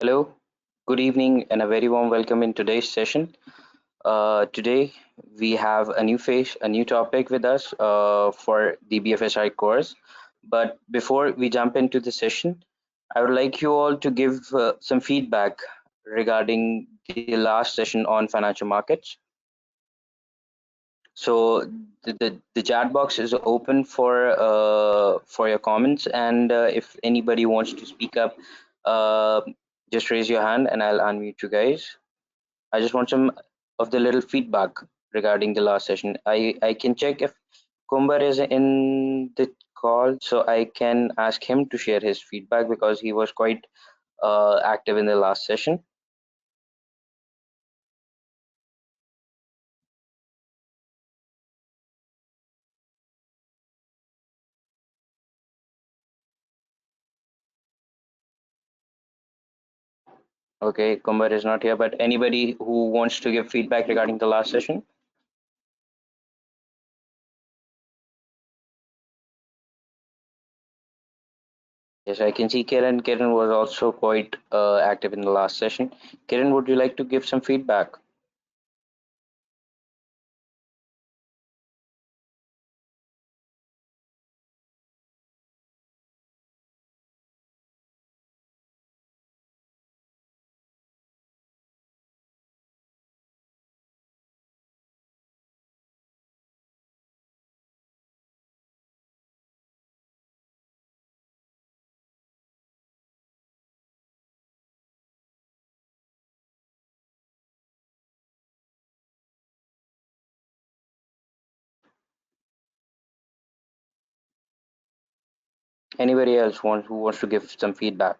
Hello, good evening, and a very warm welcome in today's session. Today, we have a new face, a new topic with us for the BFSI course. But before we jump into the session, I would like you all to give some feedback regarding the last session on financial markets. So the chat box is open for your comments, and if anybody wants to speak up, uh, just raise your hand and I'll unmute you guys. I just want some of the little feedback regarding the last session. I can check if Kumbar is in the call, so I can ask him to share his feedback because he was quite active in the last session. Okay, Kumbar is not here, but anybody who wants to give feedback regarding the last session? Yes, I can see Kiran. Kiran was also quite active in the last session. Kiran, would you like to give some feedback? Anybody else who wants to give some feedback?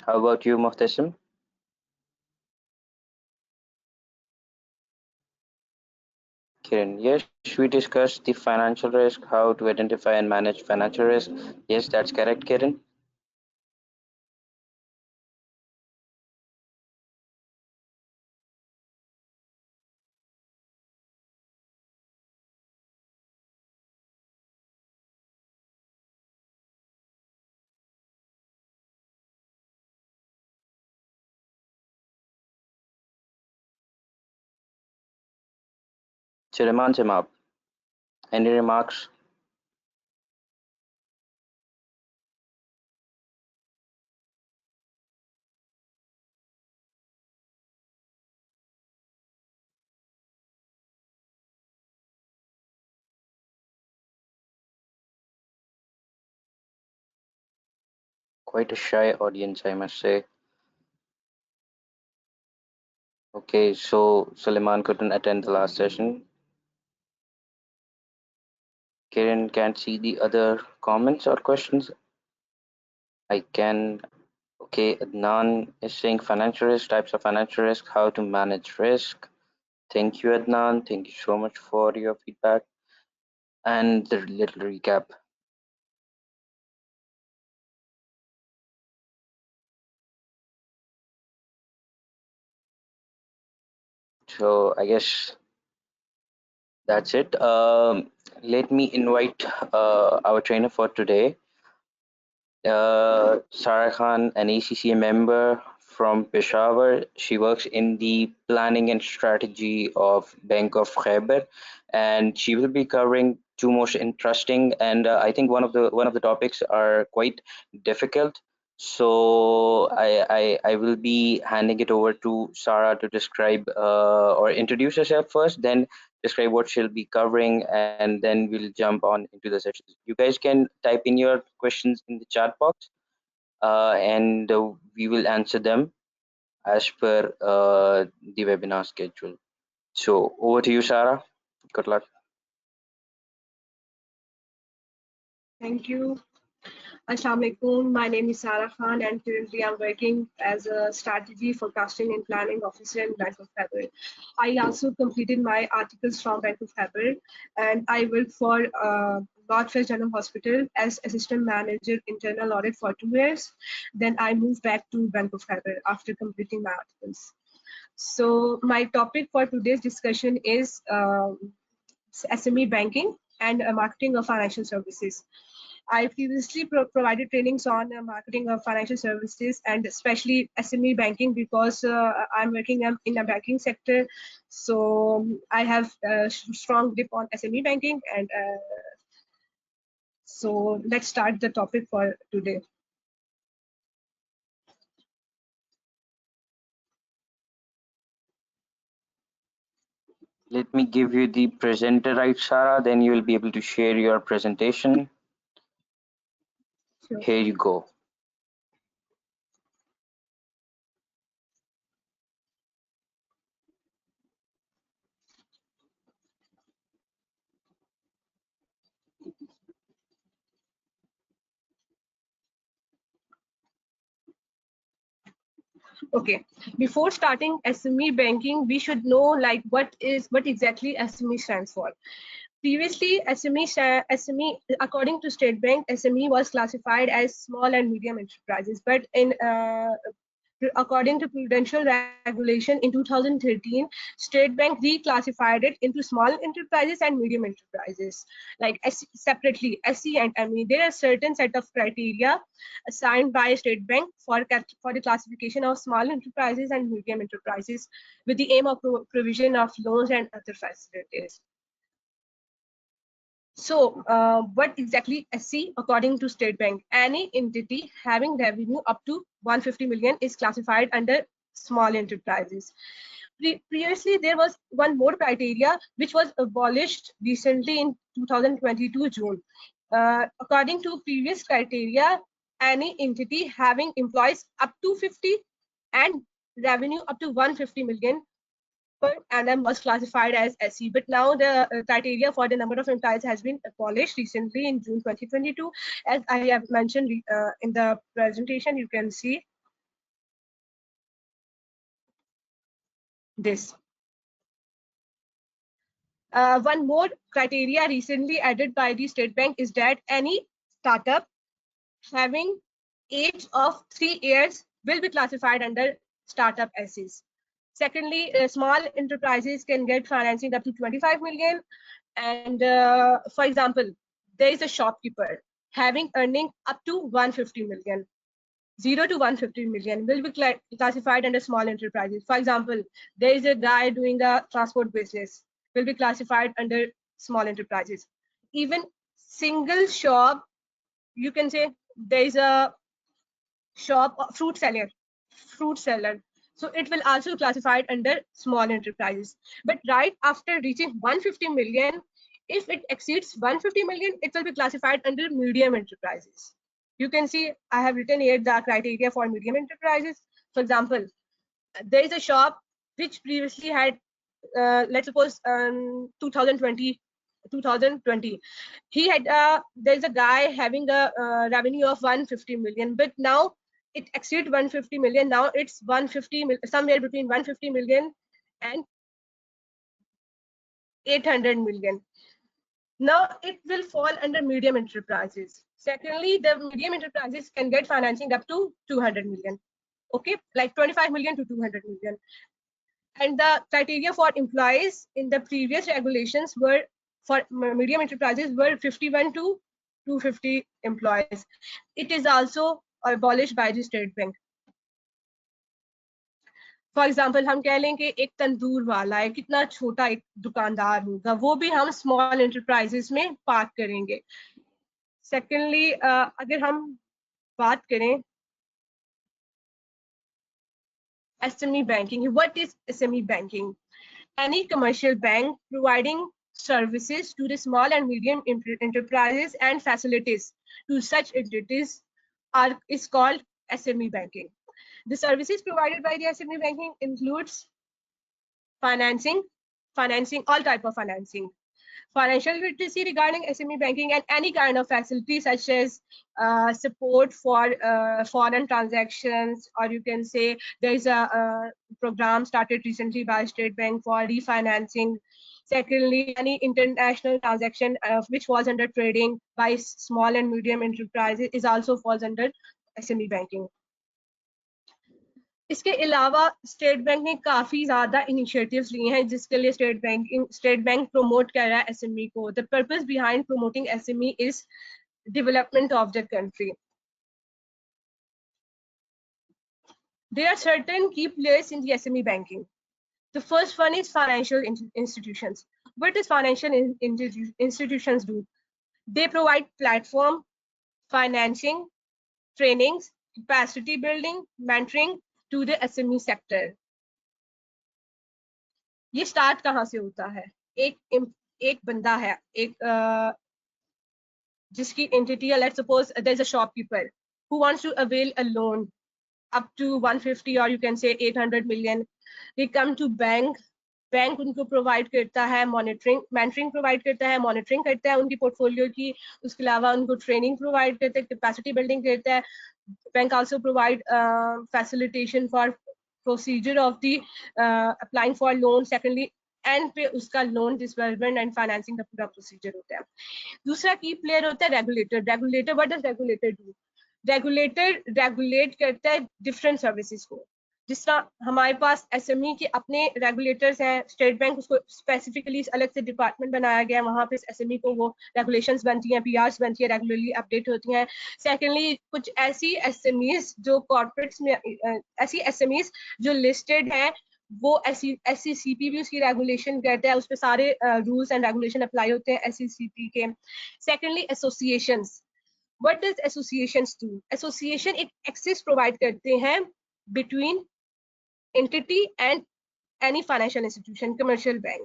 How about you, Muhtasim? Kiran, yes, we discussed the financial risk, how to identify and manage financial risk. Yes, that's correct, Kiran. Suleiman Simab, any remarks? Quite a shy audience, I must say. Okay, so Suleiman couldn't attend the last session. Kiran can't see the other comments or questions. I can. Okay, Adnan is saying financial risk, types of financial risk, how to manage risk. Thank you, Adnan. Thank you so much for your feedback and the little recap. So I guess that's it. Let me invite our trainer for today, Sarah Khan, an ACCA member from Peshawar. She works in the planning and strategy of Bank of Khyber, and she will be covering two most interesting and I think one of the topics are quite difficult. So I will be handing it over to Sarah to describe or introduce herself first, then describe what she'll be covering, and then we'll jump on into the sessions. You guys can type in your questions in the chat box, and we will answer them as per the webinar schedule. So over to you, Sarah. Good luck. Thank you. Assalamualaikum. My name is Sarah Khan, and currently I'm working as a strategy forecasting and planning officer in Bank of Khyber. I also completed my articles from Bank of Khyber, and I worked for Northwest General Hospital as assistant manager internal audit for 2 years. Then I moved back to Bank of Khyber after completing my articles. So my topic for today's discussion is SME banking and marketing of financial services. I previously provided trainings on marketing of financial services and especially SME banking because I'm working in a banking sector. So I have a strong grip on SME banking, and so let's start the topic for today. Let me give you the presenter right, Sarah, then you will be able to share your presentation. Sure. Here you go. Okay, before starting SME banking, we should know like what exactly SME stands for. Previously, SME, according to State Bank, SME was classified as small and medium enterprises. But according to Prudential Regulation in 2013, State Bank reclassified it into small enterprises and medium enterprises, like separately, SE and ME. There are certain set of criteria assigned by State Bank for the classification of small enterprises and medium enterprises with the aim of provision of loans and other facilities. So, what exactly SC according to State Bank? Any entity having revenue up to 150 million is classified under small enterprises. Previously, there was one more criteria which was abolished recently in 2022 June. According to previous criteria, any entity having employees up to 50 and revenue up to 150 million per annum was classified as SE. But now the criteria for the number of employees has been abolished recently in June 2022. As I have mentioned in the presentation, you can see this. One more criteria recently added by the State Bank is that any startup having age of 3 years will be classified under startup SEs. Secondly, small enterprises can get financing up to 25 million. And for example, there is a shopkeeper having earning up to 150 million. 0 to 150 million will be classified under small enterprises. For example, there is a guy doing a transport business, will be classified under small enterprises. Even single shop, you can say there is a shop, fruit seller. So it will also classified under small enterprises. But right after reaching 150 million, if it exceeds 150 million, it will be classified under medium enterprises. You can see I have written here the criteria for medium enterprises. For example, there is a shop which previously had, let's suppose 2020, he had there's a guy having a revenue of 150 million, but now it exceeds 150 million. Now it's 150 somewhere between 150 million and 800 million. Now it will fall under medium enterprises. Secondly, the medium enterprises can get financing up to 200 million. Okay, like 25 million to 200 million. And the criteria for employees in the previous regulations were for medium enterprises were 51 to 250 employees. It is also abolished by the State Bank. For example हम कह लें कि एक तंदूर वाला है, कितना छोटा एक दुकानदार होगा, वो भी हम स्मॉल एंटरप्राइजेस में पार्क करेंगे. सेकेंडली, अगर हम बात करें SME banking, what is SME banking? Any commercial bank providing services to the small and medium enterprises and facilities to such entities is called SME banking. The services provided by the SME banking includes financing, all type of financing, financial literacy regarding SME banking, and any kind of facility such as support for foreign transactions, or you can say there is a program started recently by State Bank for refinancing. Secondly, any international transaction which falls under trading by small and medium enterprises is also falls under SME banking. इसके अलावा state bank ने काफी ज्यादा initiatives लिए हैं जिसके लिए state bank promote कर रहा है एसएमई को. The purpose behind promoting SME is development of the country. There are certain key players in the SME banking. The first one is financial institutions. What does financial institutions do? They provide platform, financing, trainings, capacity building, mentoring to the SME sector. ये start कहाँ से होता है? एक बंदा है, एक जिसकी एंटिटी है, let's suppose there is a shopkeeper who wants to avail a loan up to 150 or you can say 800 million. They come to bank उनको प्रोवाइड करता है मेंटरिंग प्रोवाइड करता है, मॉनिटरिंग करता है उनकी पोर्टफोलियो की. उसके अलावा उनको ट्रेनिंग प्रोवाइड करता है, कैपेसिटी बिल्डिंग करता है. Bank also provide facilitation for procedure of the applying for loan. Secondly and पे उसका लोन डिसबर्समेंट एंड फाइनेंसिंग का पूरा प्रोसीजर होता है. दूसरा की प्लेयर होता है regulator. What does regulator do? Regulator regulate करता है डिफरेंट सर्विसेज को. जिस तरह हमारे पास एसएमई के अपने रेगुलेटर्स हैं, स्टेट बैंक उसको स्पेसिफिकली अलग से डिपार्टमेंट बनाया गया है, वहां पे एसएमई को वो रेगुलेशंस बनती हैं, पीआरस बनती है, रेगुलरली अपडेट होती हैं. सेकेंडली कुछ ऐसी एसएमईज जो कॉर्पोरेट्स में ऐसी एसएमईज जो लिस्टेड हैं, वो एससीसीपी भी उसकी रेगुलेशन करता है, उस पर सारे रूल्स एंड रेगुलेशन अप्लाई होते हैं एससीसीपी के. Secondly associations. What does associations do? Association एक access provide करते हैं between entity and any financial institution, commercial bank.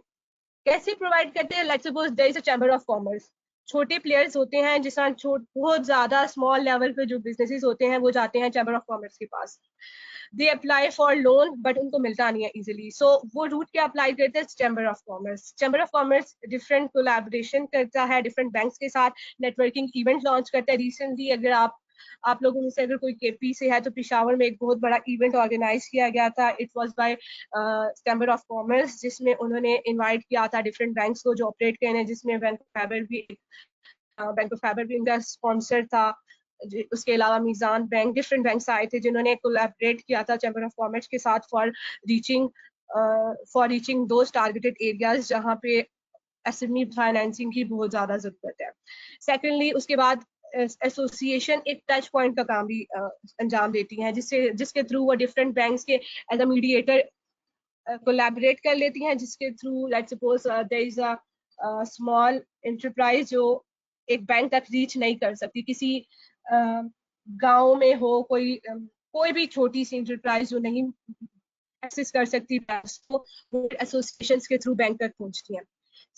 कैसे प्रोवाइड करते हैं? Let's suppose there is a chamber of commerce. छोटे प्लेयर्स होते हैं, जिस तरह बहुत ज्यादा स्मॉल लेवल पे जो बिजनेसेस होते हैं वो जाते हैं चैम्बर ऑफ कॉमर्स के पास. They apply for loan but उनको मिलता नहीं है इजीली, सो वो रूट क्या अप्लाई करते हैं? Chamber of commerce. Chamber of commerce different collaboration करता है डिफरेंट बैंक्स के साथ, नेटवर्किंग इवेंट लॉन्च करता है. रिसेंटली अगर आप लोगों में से अगर कोई केपी से है तो पिशावर में एक बहुत बड़ा इवेंट ऑर्गेनाइज किया गया था. It was by chamber of commerce, जिसमें उन्होंने इनवाइट किया था डिफरेंट बैंक्स को जो ऑपरेट कर रहे हैं, जिसमें बैंक ऑफ फैबर भी उनका स्पॉन्सर था. उसके अलावा मीजान बैंक, डिफरेंट बैंक्स आए थे जिन्होंने कोलैबोरेट किया था चैम्बर ऑफ कॉमर्स के साथ for reaching those targeted areas जहाँ पे एसएमई फाइनेंसिंग की बहुत ज्यादा जरूरत है. सेकेंडली उसके बाद एसोसिएशन एक टच पॉइंट का काम भी अंजाम देती हैं, जिसके थ्रू वो डिफरेंट बैंक्स के एज अ मीडिएटर कोलैबोरेट कर लेती हैं, जिसके through let's suppose there is a small enterprise जो एक बैंक तक रीच नहीं कर सकती, किसी गांव में हो कोई भी छोटी सी एंटरप्राइज जो नहीं एक्सेस कर सकती बैंक्स को, वो एसोसिएशंस के थ्रू बैंक तक पहुंचती हैं.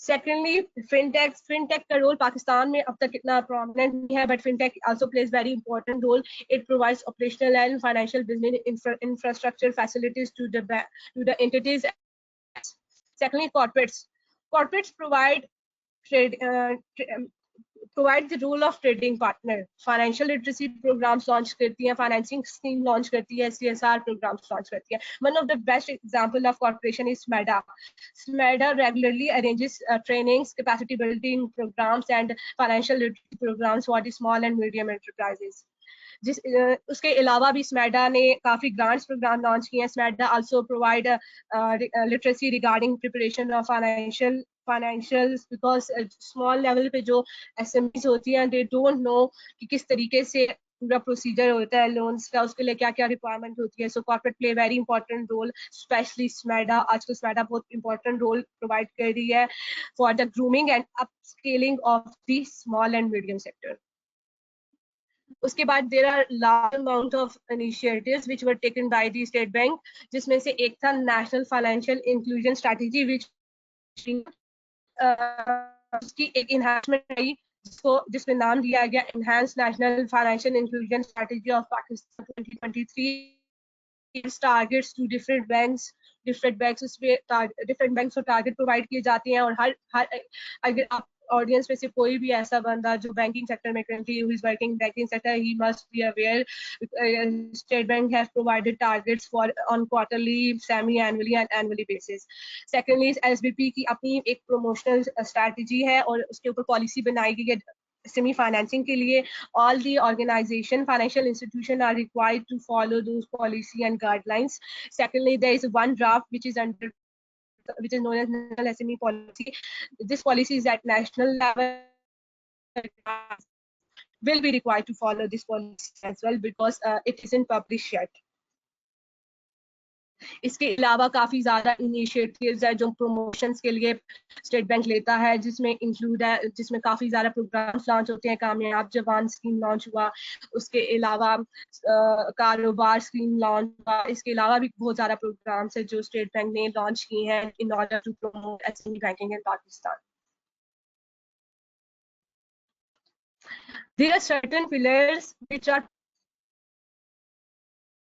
सेकेंडली फिनटेक का रोल पाकिस्तान में अब तक इतना प्रोमिनेंट नहीं है, but fintech also plays very important role. It provides operational and financial business infrastructure facilities to the entities. Secondly, corporates provide the role of trading partner. Financial literacy programs launch करती हैं, financing scheme launch करती है, CSR programs launch करती है. One of the best example of corporation is SMEDA. SMEDA regularly arranges trainings, capacity building programs and financial literacy programs for the small and medium enterprises. उसके अलावा भी स्मैडा ने काफी grants programme launch किए हैं. SMEDA also provide literacy regarding preparation of financials, because small level पे जो SMEs होती हैं दे डोंट नो कि किस तरीके से पूरा प्रोसीजर होता है लोन्स का, उसके लिए क्या क्या रिक्वायरमेंट होती है. So corporate play very important role, specially SMEDA. आजकल स्मैडा बहुत इंपॉर्टेंट रोल प्रोवाइड कर रही है for the grooming and upscaling of the small and medium sector. उसके बाद there are large amount of initiatives which were taken by the state bank, जिसमें से एक था national financial inclusion strategy, which उसकी एक इनहैंसमेंट आई जिसमें नाम दिया गया enhance national financial inclusion strategy of Pakistan 2023. Targets to different banks उसमें डिफरेंट बैंक्स को टारगेट प्रोवाइड किए जाते हैं. और हर अगर आप ऑडियंस में से कोई भी ऐसा बंदा जो बैंकिंग सेक्टर में currently who is working banking sector, he must be aware state bank has provided targets for on quarterly, semi annually and annually basis. Secondly SBP की अपनी एक प्रमोशनल स्ट्रैटेजी है और उसके ऊपर पॉलिसी बनाई गई है SME financing के लिए all the organization financial institution are required to follow those policy and guidelines. Secondly, there is one draft which is known as National SME Policy. This policy is at national level, will be required to follow this policy as well because it isn't published yet. इसके अलावा काफ़ी ज़्यादा initiatives है जो promotions के लिए state bank लेता है, जिसमें इंक्लूड है, जिसमें काफ़ी ज़्यादा प्रोग्राम्स लॉन्च होते हैं। कामयाब जवान स्कीम लॉन्च हुआ, उसके अलावा कारोबार स्कीम लॉन्च हुआ। इसके अलावा भी बहुत ज़्यादा प्रोग्राम्स है जो स्टेट बैंक ने लॉन्च किए हैं in order to promote SME banking in Pakistan. There are certain pillars which are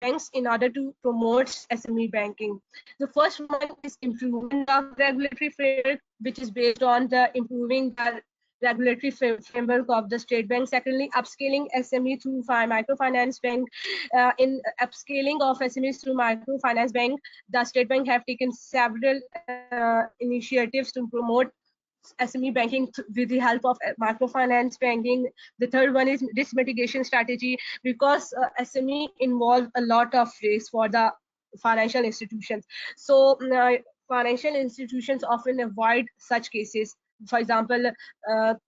banks in order to promote SME banking. The first one is improvement of regulatory framework, which is based on the improving the regulatory framework of the state bank. Secondly, upscaling SME through microfinance bank. In upscaling of SMEs through microfinance bank, the state bank have taken several initiatives to promote SME banking with the help of microfinance banking. The third one is risk mitigation strategy because SME involve a lot of risk for the financial institutions. So financial institutions often avoid such cases. For example,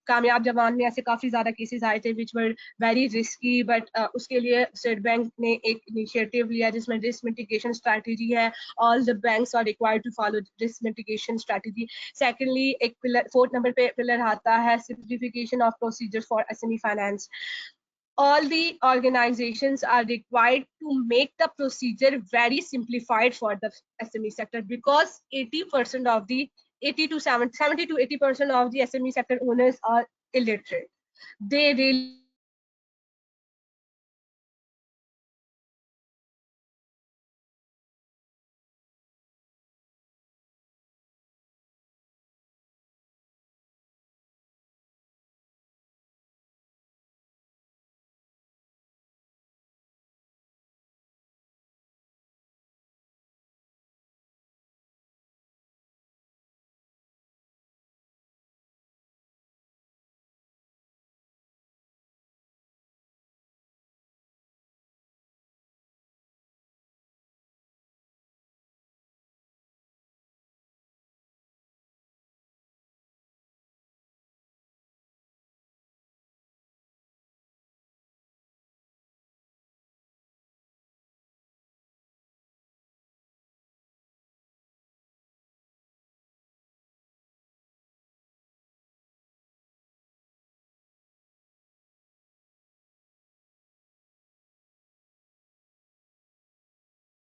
कामयाब जवान में ऐसे काफी ज्यादा cases आए थे which were very risky, but उसके लिए स्टेट बैंक ने एक इनिशिएटिव लिया जिसमें रिस्क मिटिगेशन स्ट्रैटेजी है. All the banks are required to follow risk mitigation strategy. Secondly, एक पिलर 4th नंबर पे पिलर आता है simplification of procedures for SME finance. All the organizations are required to make the procedure very simplified for the SME sector because 80% of the 70 to 80% of the SME sector owners are illiterate. They really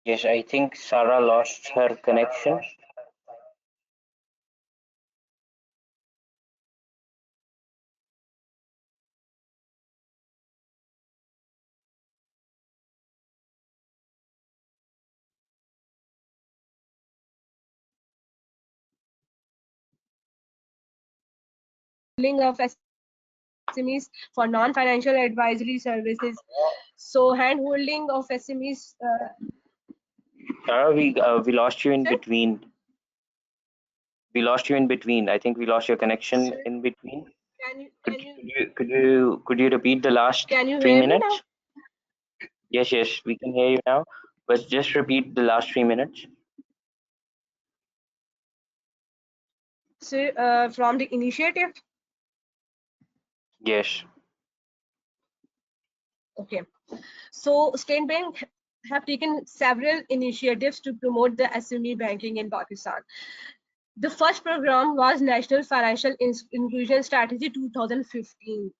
Yes, I think Sarah lost her connection. of SMEs for non-financial advisory services. So hand-holding of SMEs. Sarah, we lost you in Sir? between. We lost you in between. I think we lost your connection Sir, in between. Can you Could you repeat the last can you 3 hear me now? minutes? Yes, we can hear you now. But just repeat the last 3 minutes. So from the initiative. Yes. Okay. So State Bank have taken several initiatives to promote the SME banking in Pakistan. The first program was National Financial Inclusion Strategy 2015.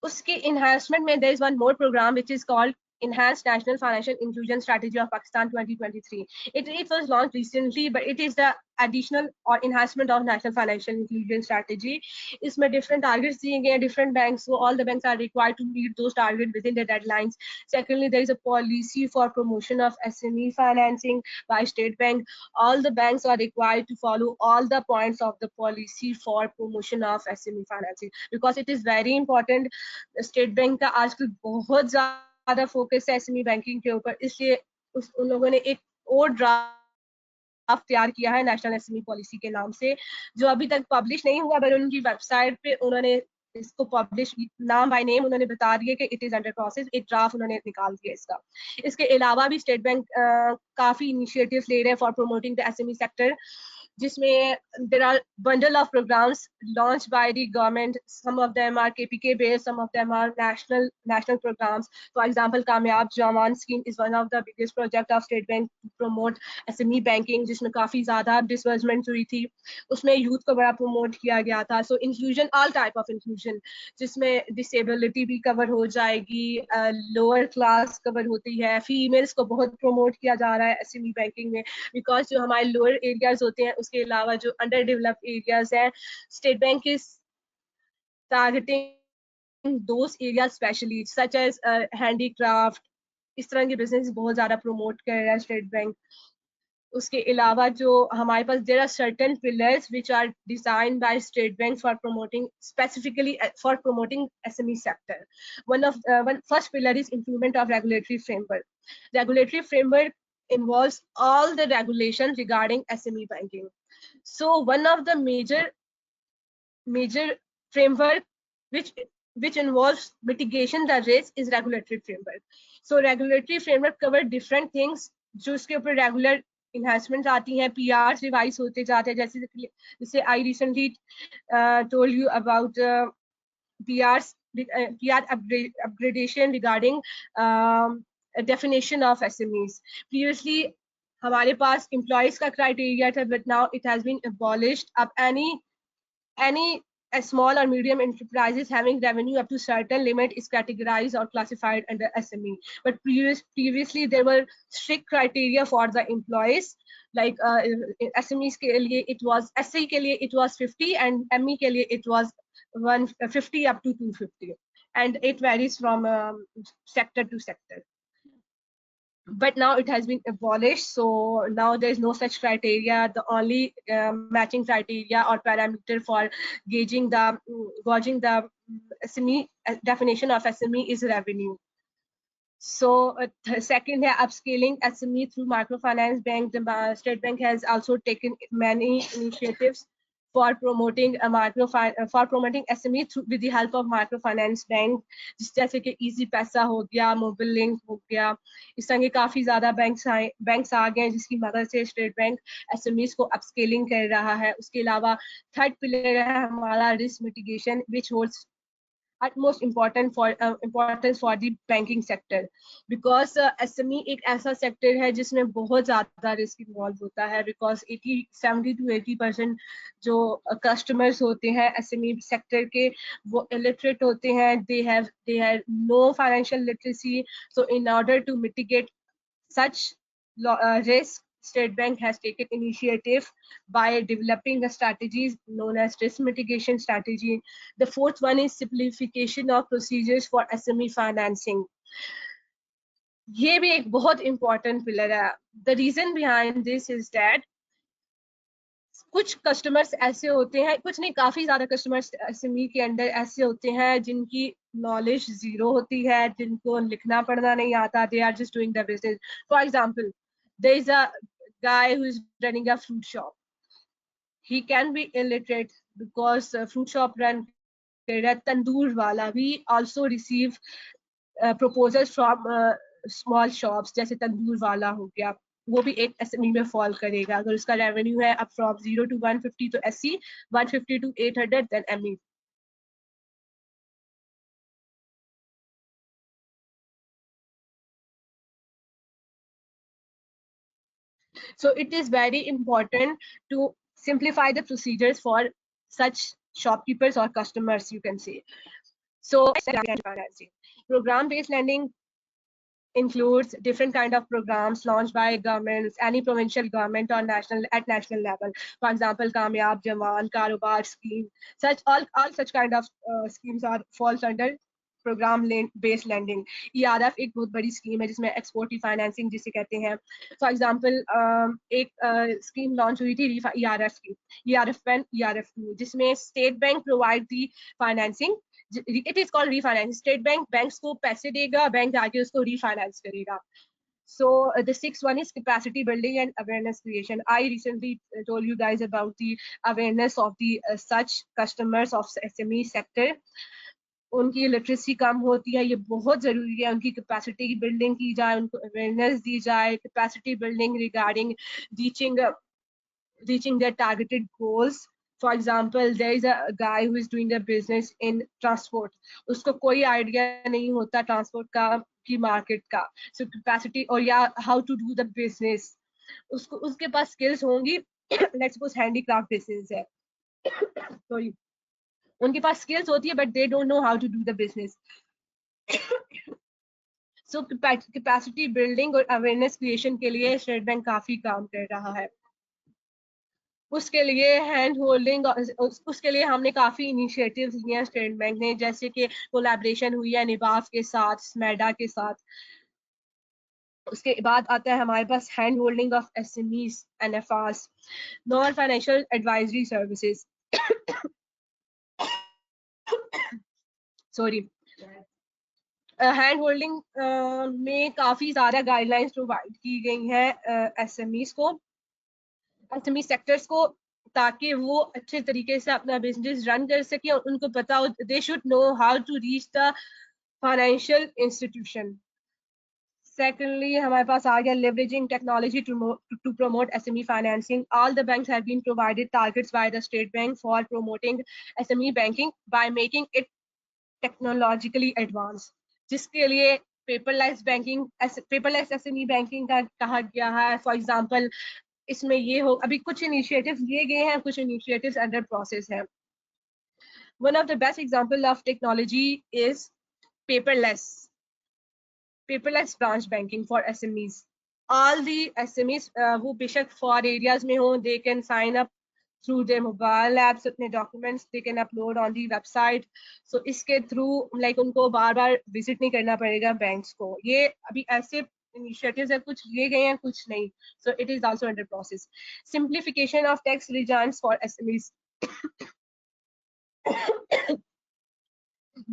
Uski enhancement mein there is one more program which is called Enhanced National Financial Inclusion Strategy of Pakistan 2023. It was launched recently, but it is the additional or enhancement of National Financial Inclusion Strategy. इसमें different targets दिए गए हैं different banks, so all the banks are required to meet those targets within the deadlines. Secondly, there is a policy for promotion of SME financing by State Bank. All the banks are required to follow all the points of the policy for promotion of SME financing because it is very important. State bank का आजकल बहुत ज्यादा focus है SME banking के ऊपर, इसलिए उन लोगों ने एक और ड्राफ्ट तैयार किया है नेशनल एसएमई पॉलिसी के नाम से, जो अभी तक पब्लिश नहीं हुआ, पर उनकी वेबसाइट पे उन्होंने इसको पब्लिश नाम बाय नेम उन्होंने बता दिया कि इट इज अंडर प्रोसेस, एक ड्राफ्ट उन्होंने निकाल दिया इसका। इसके अलावा भी स्टेट बैंक काफी इनिशिएटिव्स ले रहे हैं for promoting the SME sector, जिसमें there are bundle of programs launched by the government. Some of them are KPK based, some of them are national programs. For example, Kamyab Jawan scheme is one of the biggest project of State Bank to promote SME banking, जिसमें काफी ज्यादा disbursement हुई थी, उसमें youth को बड़ा promote किया गया था। So inclusion, all type of inclusion, जिसमें डिसेबिलिटी भी कवर हो जाएगी, लोअर क्लास कवर होती है, फीमेल्स को बहुत प्रमोट किया जा रहा है एसएमई बैंकिंग में, बिकॉज जो हमारे लोअर एरियाज होते हैं, उसके अलावा जो अंडर डेवलप्ड एरियाज हैं, state bank is targeting those area specially such as handicraft, इस तरह के बिजनेस बहुत ज्यादा प्रमोट कर रहा है स्टेट बैंक। उसके अलावा जो हमारे पास there are certain pillars which are designed by state bank for promoting, specifically for promoting SME sector. one first pillar is improvement of regulatory framework. Regulatory framework involves all the regulations regarding SME banking. So one of the major framework which involves mitigation the risk is regulatory framework. So regulatory framework cover different things, जो उसके ऊपर regular enhancements आती हैं, PRs revise होते जाते हैं, जैसे I recently told you about PR upgradation regarding definition of SMEs. Previously हमारे पास employees का criteria था, but now it has been abolished. अब any a small or medium enterprises having revenue up to certain limit is categorized or classified under SME. But previously there were strict criteria for the employees, like SMEs के लिए it was, SE के लिए it was 50 and ME के लिए it was 150 up to 250, and it varies from sector to sector. But now it has been abolished, so now there is no such criteria. The only matching criteria or parameter for gauging the SME definition of SME is revenue. So second है upscaling SME through microfinance bank. The State Bank has also taken many initiatives for promoting SME through with the help of microfinance bank, जैसे कि easy पैसा हो गया, mobile link हो गया, इस तरह के काफी ज्यादा बैंक्स आ गए हैं जिसकी मदद से स्टेट बैंक SMEs को अपस्केलिंग कर रहा है। उसके अलावा थर्ड पिलर है हमारा risk mitigation, which holds utmost importance for the banking sector, because SME एक ऐसा सेक्टर है जिसमें बहुत ज्यादा रिस्क इन्वॉल्व होता है, because 70 to 80% जो कस्टमर्स होते हैं SME सेक्टर के वो illiterate होते हैं, they have no financial literacy. So in order to mitigate such risk, State Bank has taken initiative by developing the strategies known as risk mitigation strategy. The fourth one is simplification of procedures for SME financing. ये भी एक बहुत important pillar है. The reason behind this is that कुछ customers ऐसे होते हैं, कुछ नहीं, काफी ज्यादा कस्टमर्स SME के अंदर ऐसे होते हैं जिनकी नॉलेज जीरो होती है, जिनको लिखना पढ़ना नहीं आता, they are just doing the business. For example, there is a guy who is running a fruit shop. He can be illiterate because fruit shop run tandoor wala. We also receive proposals from small shops, जैसे तंदूर वाला हो गया, वो भी एक SME में fall करेगा अगर उसका रेवेन्यू है अब फ्रॉम 0 to 150 तो SE, 150 to 800 then ME. So it is very important to simplify the procedures for such shopkeepers or customers, you can say. So program-based lending includes different kind of programs launched by governments, any provincial government or national level. For example, Kamyab Jawan, Karobar scheme, all such kind of schemes are falls under program based lending. ERF एक बहुत बड़ी scheme है जिसमें export financing जिसे कहते हैं. For example एक scheme launch हुई थी ERF की, ERF1, ERF2, जिसमें state bank provide the financing. It is called refinance. State bank banks को पैसे देगा, बैंक आके उसको रिफाइनेंस करेगा. So the sixth one is capacity building and awareness creation. I recently told you guys about the awareness of the such customers of SME sector. उनकी literacy कम होती है, ये बहुत ज़रूरी है उनकी कैपेसिटी की बिल्डिंग की जाए, उनको अवेयरनेस दी जाए, capacity building regarding reaching their targeted goals. For example, there is a guy who is doing a business in transport. उसको कोई आइडिया नहीं होता ट्रांसपोर्ट का की मार्केट का, सो कैपेसिटी और या how to do the business, उसको उसके पास स्किल्स होंगी. लेट्स सपोज हैंडीक्राफ्ट बिजनेस है, सॉरी, उनके पास स्किल्स होती है but they don't know how to do the business. So capacity building और अवेयरनेस क्रिएशन के लिए स्टेट बैंक काफी काम कर रहा है. उसके लिए हैंड होल्डिंग, उसके लिए हमने काफ़ी इनिशिएटिव्स लिए हैं स्टेट बैंक ने, जैसे कि कोलैबोरेशन हुई है निबाफ के साथ, स्मेडा के साथ. उसके बाद आता है हमारे पास hand holding of SMEs, NFAS, non financial advisory services. Sorry, hand holding में काफ़ी ज़्यादा गाइडलाइंस प्रोवाइड की गई हैं एसएमईज को, एसएमई सेक्टर्स को, ताकि वो अच्छे तरीके से अपना बिजनेस रन कर सके और उनको पता हो, they should know how to reach the financial institution. Secondly हमारे पास आ गया leveraging technology to promote SME financing. All the banks have been provided targets by the state bank for promoting SME banking by making it technologically advance, जिसके लिए paperless banking, paperless SME banking का कहा गया है. For example इसमें ये हो, अभी कुछ इनिशिएटिव्स लिए गए हैं, कुछ इनिशिएटिव्स अंडर प्रोसेस है. One of the best example of technology is paperless branch banking for SMEs. All the SMEs वो बेशक फॉर एरियाज में हो, they can sign up through their mobile apps, अपने documents they can upload on the website. So इसके थ्रू like उनको बार बार visit नहीं करना पड़ेगा बैंक्स को. ये अभी ऐसे इनिशिएटिव्स है, कुछ लिए गए हैं कुछ नहीं. So it is also under process. Simplification of tax returns for SMEs,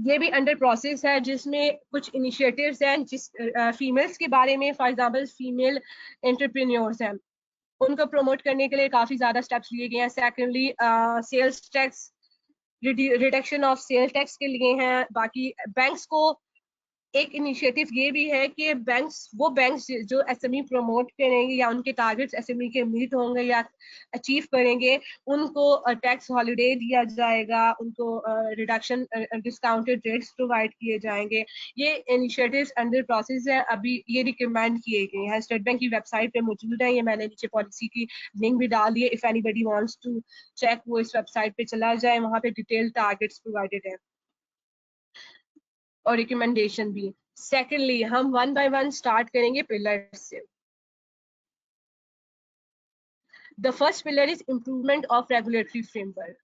ये भी अंडर प्रोसेस है, जिसमें कुछ इनिशिएटिव्स हैं जिस फीमेल्स के बारे में. फॉर एग्जांपल फीमेल एंटरप्रेन्योर्स हैं, उनको प्रमोट करने के लिए काफी ज्यादा स्टेप्स लिए गए हैं. Secondly sales tax reduction of sales tax के लिए हैं. बाकी बैंक्स को एक इनिशिएटिव ये भी है कि बैंक्स जो एसएमई प्रमोट करेंगे या उनके टारगेट्स एसएमई के मीट होंगे या अचीव करेंगे, उनको टैक्स हॉलिडे दिया जाएगा, उनको रिडक्शन डिस्काउंटेड रेट्स प्रोवाइड किए जाएंगे. ये इनिशिएटिव्स अंडर प्रोसेस है, अभी ये रिकमेंड किए गए हैं, स्टेट बैंक की वेबसाइट पे मौजूद है. ये मैंने नीचे पॉलिसी की लिंक भी डाल दी है, if anybody wants to check वो इस वेबसाइट पे चला जाए, वहाँ पे डिटेल टारगेट्स प्रोवाइडेड है और रिकमेंडेशन भी. सेकेंडली हम वन बाय वन स्टार्ट करेंगे पिलर से. The first pillar is improvement of regulatory framework.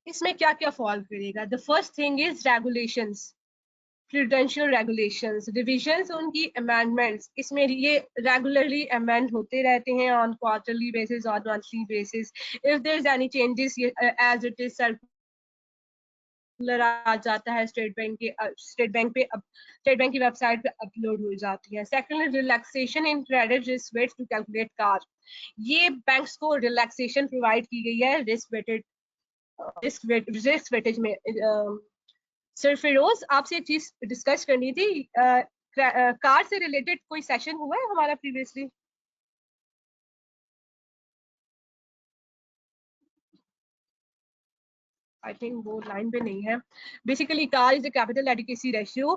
इसमें क्या क्या फॉलो करेगा? The first thing is regulations, prudential regulations, revisions, उनकी अमेंडमेंट्स. इसमें ये रेगुलरली अमेंड होते रहते हैं ऑन क्वार्टरली बेसिस और monthly basis. If there is any changes as it is आ जाता है स्टेट बैंक की वेबसाइट पे अपलोड हो जाती है. Second, relaxation in credit risk weight to calculate car. ये बैंक्स को रिलैक्सेशन प्रोवाइड की गई है रिस्क वेटेज में. सर फिरोज, आपसे एक चीज डिस्कस करनी थी, कार से रिलेटेड कोई सेशन हुआ है हमारा प्रीवियसली? I think वो line पे नहीं है. Basically, CAR is a capital adequacy ratio,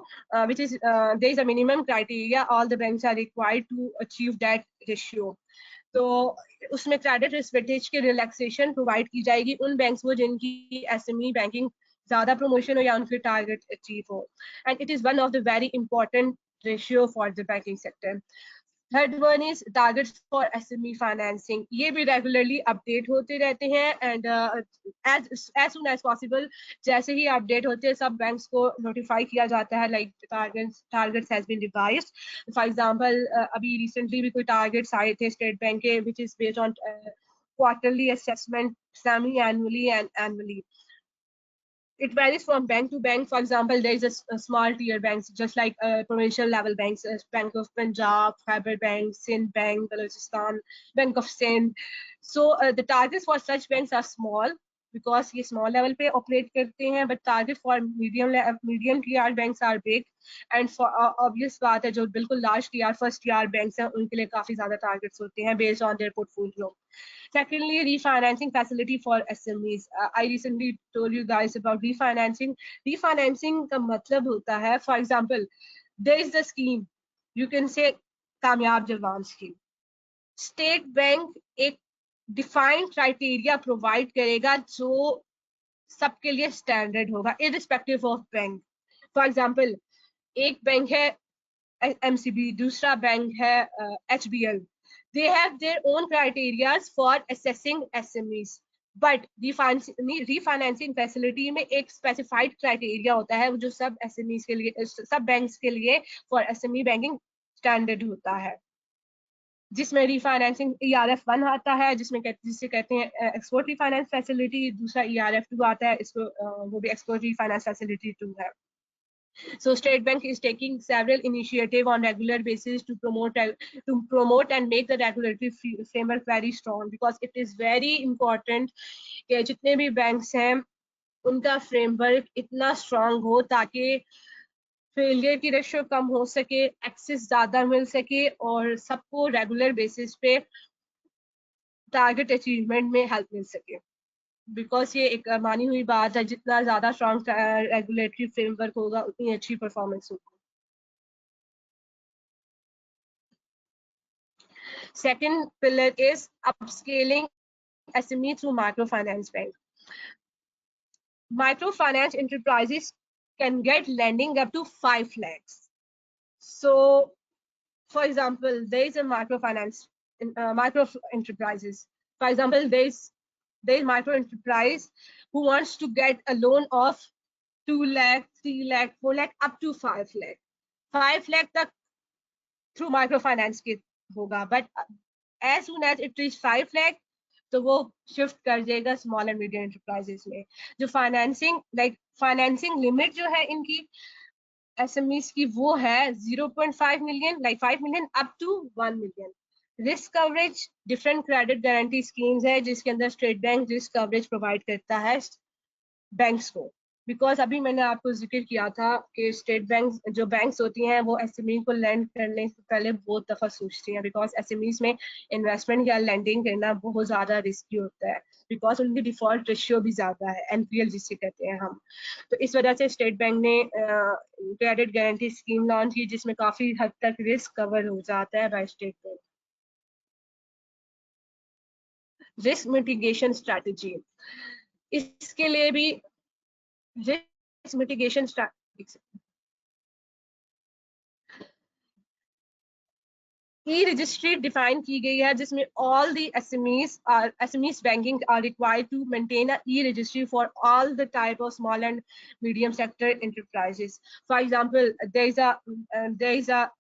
which is there is a minimum criteria. All the banks are required to achieve that ratio. तो उसमें क्रेडिट रिस्क वेटेज के रिलैक्सेशन प्रोवाइड की जाएगी उन बैंक्स को जिनकी एसएमई बैंकिंग ज्यादा promotion हो या उनके टारगेट अचीव हो. And it is one of the very important ratio for the banking sector. Third one is targets for SME financing. ये भी रेगुलरली अपडेट होते रहते हैं and as soon as possible जैसे ही अपडेट होते हैं सब बैंक्स को नोटिफाई किया जाता है like targets has been revised. For example अभी रिसेंटली भी कोई टारगेट्स आए थे स्टेट बैंक के which is based on quarterly assessment, semi annually and annually. it varies from bank to bank. For example, there is a small tier banks, just like provincial level banks, Bank of Punjab, Khyber Bank, Sindh Bank, Balochistan, Bank of Sindh. So the targets for such banks are small because ये small level पे operate करते हैं, but target for medium tier banks are big, and for obvious बात है जो बिल्कुल large tier first tier banks हैं उनके लिए काफी ज़्यादा targets होते हैं based on their portfolio. Secondly, refinancing facility for SMEs. I recently told you guys about refinancing. Refinancing का मतलब होता है, for example, there is the scheme. You can say कामयाब जवान scheme. State Bank एक defined criteria provide करेगा जो सबके लिए standard होगा, irrespective of bank. For example, एक बैंक है MCB, दूसरा बैंक है HBL. They have their own criteria for assessing SMEs. But refinancing facility में एक specified criteria होता है जो सब SMEs के लिए, सब banks के लिए for SME banking standard होता है, जिसमें refinancing ERF1 आता है, जिसे कहते हैं export refinance facility. दूसरा ERF2 आता है, इसको वो भी export refinance facility 2 है. So State Bank is taking several initiatives on regular basis to promote and make the regulatory framework very strong, because it is very important कि जितने भी banks हैं उनका framework इतना strong हो ताकि फेलियर की रेशियो कम हो सके, एक्सेस ज्यादा मिल सके और सबको रेगुलर बेसिस पे टारगेट अचीवमेंट में हेल्प मिल सके. बिकॉज ये एक मानी हुई बात है, जितना ज्यादा स्ट्रॉन्ग रेगुलेटरी फ्रेमवर्क होगा उतनी अच्छी परफॉर्मेंस होगी. Second pillar is upscaling SME through microfinance bank. Microfinance enterprises can get lending up to 5 lakhs. So, for example, there is a micro enterprises. For example, there is micro enterprise who wants to get a loan of 2 lakh, 3 lakh, 4 lakh, up to 5 lakh. 5 lakh तक through microfinance के होगा, but as soon as it reach 5 lakh तो वो shift कर देगा small and medium enterprises में. जो financing limit जो है इनकी SMEs की वो है 0.5 million, like 5 million up to 1 million. Risk coverage, different credit guarantee schemes है जिसके अंदर state bank risk coverage provide करता है बैंक्स को. बिकॉज अभी मैंने आपको जिक्र किया था कि स्टेट बैंक जो बैंक्स होती हैं वो SME को लैंड करने से पहले बहुत दफा सोचती हैं, बिकॉज SMEs में इन्वेस्टमेंट या लैंडिंग करना बहुत ज्यादा रिस्की होता है, बिकॉज उनकी डिफॉल्ट रेशियो भी ज्यादा है, NPL जिसे कहते हैं हम. तो इस वजह से स्टेट बैंक ने क्रेडिट गारंटी स्कीम लॉन्च की जिसमें काफी हद तक रिस्क कवर हो जाता है bye state bank. Risk mitigation strategy, इसके लिए भी risk mitigation strategies. E-registry define की गई है जिसमें all the SMEs banking are required to maintain a e-registry for all the type of small and medium sector enterprises. For example, there is a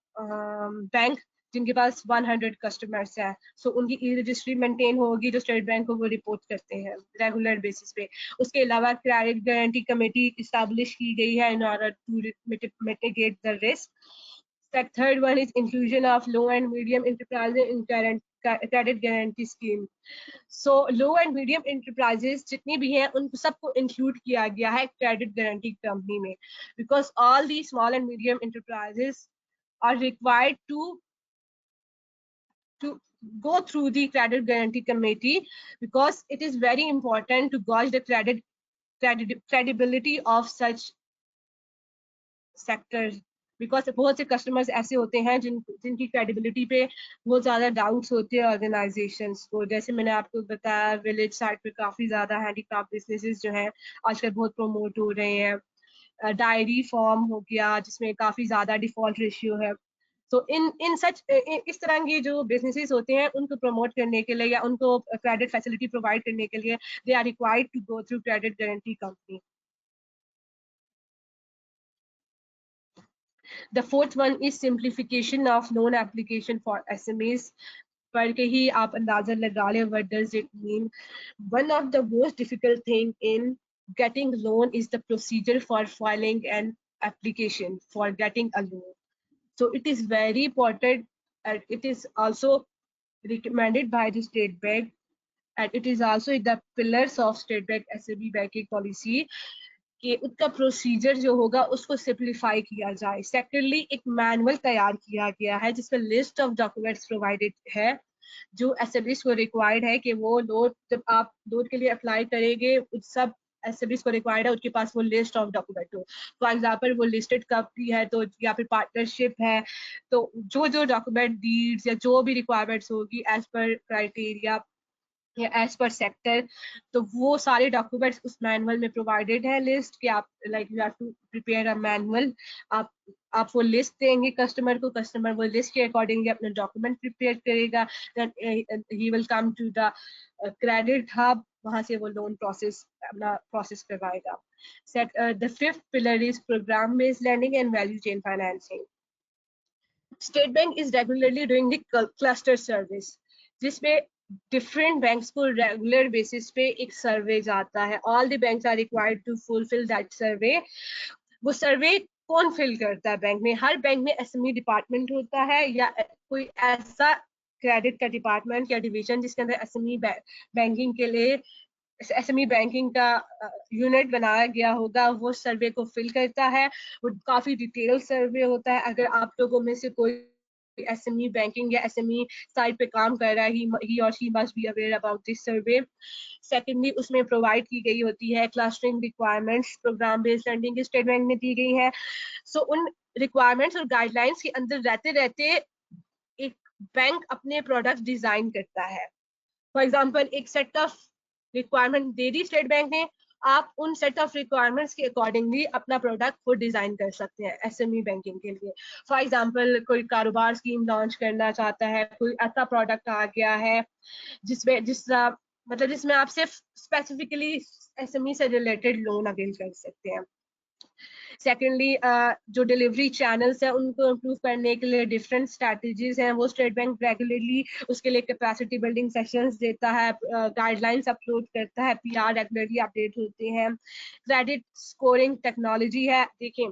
bank जिनके पास 100 customers है, सो उनकी ई-रजिस्ट्री maintain होगी जो state bank को वो रिपोर्ट करते हैं regular basis पे. उसके अलावा क्रेडिट गारंटी कमेटी इस्टेब्लिश की गई है in order to mitigate the risk. Third one is inclusion of low and medium enterprises in credit guarantee scheme. So low and medium enterprises जितनी भी हैं उनको सबको इंक्लूड किया गया है क्रेडिट गारंटी कंपनी में, because all the small and medium enterprises are required to go through the credit guarantee committee, because it is very important to gauge the credibility of such sectors, because बहुत से customers ऐसे होते हैं जिनकी credibility पे बहुत ज़्यादा doubts होते हैं organizations को. जैसे मैंने आपको बताया village side पे काफ़ी ज़्यादा handicraft businesses जो हैं आजकल बहुत promote हो रहे हैं. डायरी फॉर्म हो गया जिसमें काफ़ी ज़्यादा डिफॉल्ट रेशियो है. तो इस तरह के जो बिजनेसेस होते हैं उनको प्रमोट करने के लिए या उनको क्रेडिट फैसिलिटी प्रोवाइड करने के लिए they are required to go through credit guarantee company. The fourth one is simplification of loan application for SMEs. पढ़ के ही आप अंदाजा लगा लें what does it mean. One of the most difficult thing in getting loan is the procedure for filing an application for getting a loan. So it is very important, and it is also recommended by the State Bank, and it is also the pillars of State Bank SME banking policy कि उसका procedure जो होगा उसको simplify किया जाए. Secondly एक manual तैयार किया गया है जिसमें लिस्ट ऑफ डॉक्यूमेंट्स प्रोवाइडेड है जो एसएमईज को रिक्वायर्ड है कि वो लोन जब आप लोन के लिए अप्लाई करेंगे सब एसएमईज को रिक्वायर्ड है उनके पास वो लिस्ट ऑफ डॉक्यूमेंट हो. फॉर एग्जांपल वो लिस्टेड कंपनी है तो या फिर पार्टनरशिप है तो जो जो डॉक्यूमेंट डीड्स या जो भी रिक्वायरमेंट्स होगी एज पर क्राइटेरिया या एज पर सेक्टर तो वो सारे डॉक्यूमेंट्स उस मैनुअल में प्रोवाइडेड है लिस्ट कि आप like you have to prepare a manual. आप वो लिस्ट देंगे कस्टमर को, कस्टमर वो लिस्ट के अकॉर्डिंगली अपना डॉक्यूमेंट प्रिपेयर करेगा, then he will come to the credit hub, वहां से वो लोन प्रोसेस अपना प्रोसेस करवाएगा. The fifth pillar is program based lending and value chain financing. State bank is regularly doing the cluster service जिसमें different banks को regular basis पे एक survey जाता है. All the banks are required to fulfil that survey. वो survey कौन fill करता है बैंक में? हर बैंक में एसएमई डिपार्टमेंट होता है या कोई ऐसा क्रेडिट का डिपार्टमेंट या डिवीजन जिसके अंदर एसएमई बैंकिंग के लिए एसएमई बैंकिंग का यूनिट बनाया गया होगा. वो सर्वे को फिल करता है. वो काफी डिटेल सर्वे होता है. अगर आप लोगों में से कोई SME banking या SME साइड पे काम कर रहा है he or she must be aware about this survey. Secondly उसमें प्रोवाइड की गई होती है clustering requirements program based lending की स्टेट बैंक में दी गई है. सो उन रिक्वायरमेंट्स और गाइडलाइंस के अंदर रहते रहते एक बैंक अपने प्रोडक्ट डिजाइन करता है. फॉर एग्जाम्पल एक set of requirement they the state bank ने, आप उन सेट ऑफ रिक्वायरमेंट्स के अकॉर्डिंगली अपना प्रोडक्ट खुद डिजाइन कर सकते हैं एसएमई बैंकिंग के लिए. फॉर एग्जांपल कोई कारोबार स्कीम लॉन्च करना चाहता है, कोई ऐसा प्रोडक्ट आ गया है जिसमें आप सिर्फ स्पेसिफिकली एसएमई से रिलेटेड लोन अवेल कर सकते हैं. सेकेंडली जो डिलीवरी चैनल्स हैं उनको इम्प्रूव करने के लिए डिफरेंट स्ट्रैटेजीज हैं वो स्टेट बैंक रेगुलरली उसके लिए कैपेसिटी बिल्डिंग सेशंस देता है, गाइडलाइंस अपलोड करता है, पीआर रेगुलरली अपडेट होते हैं. क्रेडिट स्कोरिंग टेक्नोलॉजी है. देखिए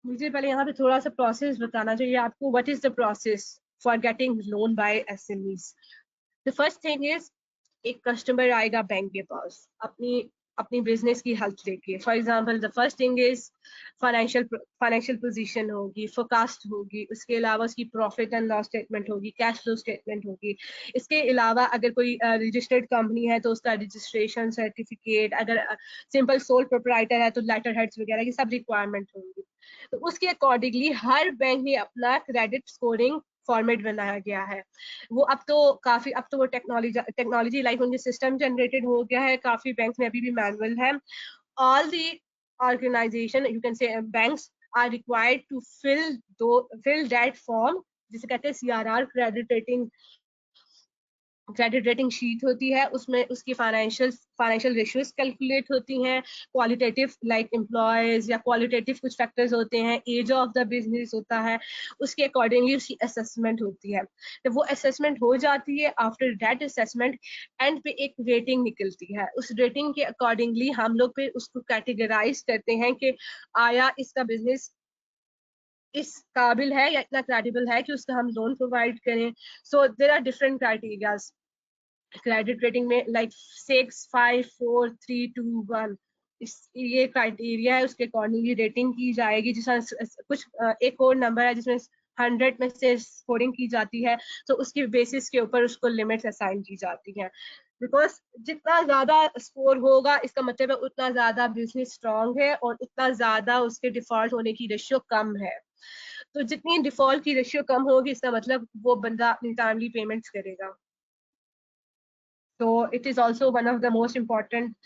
मुझे पहले यहाँ पे थोड़ा सा प्रोसेस बताना चाहिए आपको. What is the process for getting loan by SMEs? The first thing is एक कस्टमर आएगा बैंक के पास अपनी बिजनेस की हेल्प लेके. For example the first thing is financial position होगी, फोरकास्ट होगी, उसके अलावा उसकी प्रॉफिट एंड लॉस स्टेटमेंट होगी, कैश फ्लो स्टेटमेंट होगी. इसके अलावा अगर कोई रजिस्टर्ड कंपनी है तो उसका रजिस्ट्रेशन सर्टिफिकेट, अगर सिंपल सोल प्रोप्राइटर है तो लेटर हेड्स वगैरह की सब रिक्वायरमेंट होंगी. तो उसके अकॉर्डिंगली हर बैंक ने अपना क्रेडिट स्कोरिंग फॉर्मेट बनाया गया है. वो अब तो वो टेक्नोलॉजी लाइक उनके सिस्टम जनरेटेड हो गया है. काफी बैंक्स में अभी भी मैनुअल है. All the organization you can say banks are required to fill that form जिसे कहते हैं सीआरआर, क्रेडिट रेटिंग शीट होती है. उसमें उसकी फाइनेंशियल रेशियोज कैलकुलेट होती हैं. क्वालिटेटिव लाइक एम्प्लॉयज या क्वालिटेटिव कुछ फैक्टर्स होते हैं, एज ऑफ द बिजनेस होता है, उसके अकॉर्डिंगली उसकी असेसमेंट होती है. तो वो असेसमेंट हो जाती है. आफ्टर दैट असेसमेंट एंड पे एक रेटिंग निकलती है. उस रेटिंग के अकॉर्डिंगली हम लोग फिर उसको कैटेगराइज करते हैं कि आया इसका बिजनेस इस काबिल है या इतना क्रेडिबल है कि उसका हम लोन प्रोवाइड करें. So there are different criterias credit rating में लाइक 6, 5, 4, 3, 2, 1 ये क्राइटेरिया है. उसके अकॉर्डिंगली रेटिंग की जाएगी. जिसमें कुछ एक और नंबर है जिसमें 100 में से स्कोरिंग की जाती है तो उसकी बेसिस के ऊपर उसको लिमिट्स असाइन की जाती हैं. बिकॉज जितना ज्यादा स्कोर होगा इसका मतलब है उतना ज्यादा बिजनेस स्ट्रांग है और उतना ज्यादा उसके डिफॉल्ट होने की रेशियो कम है. तो जितनी डिफॉल्ट की रेशियो कम होगी इसका मतलब वो बंदा अपनी टाइमली पेमेंट्स करेगा. So it is also one of the most important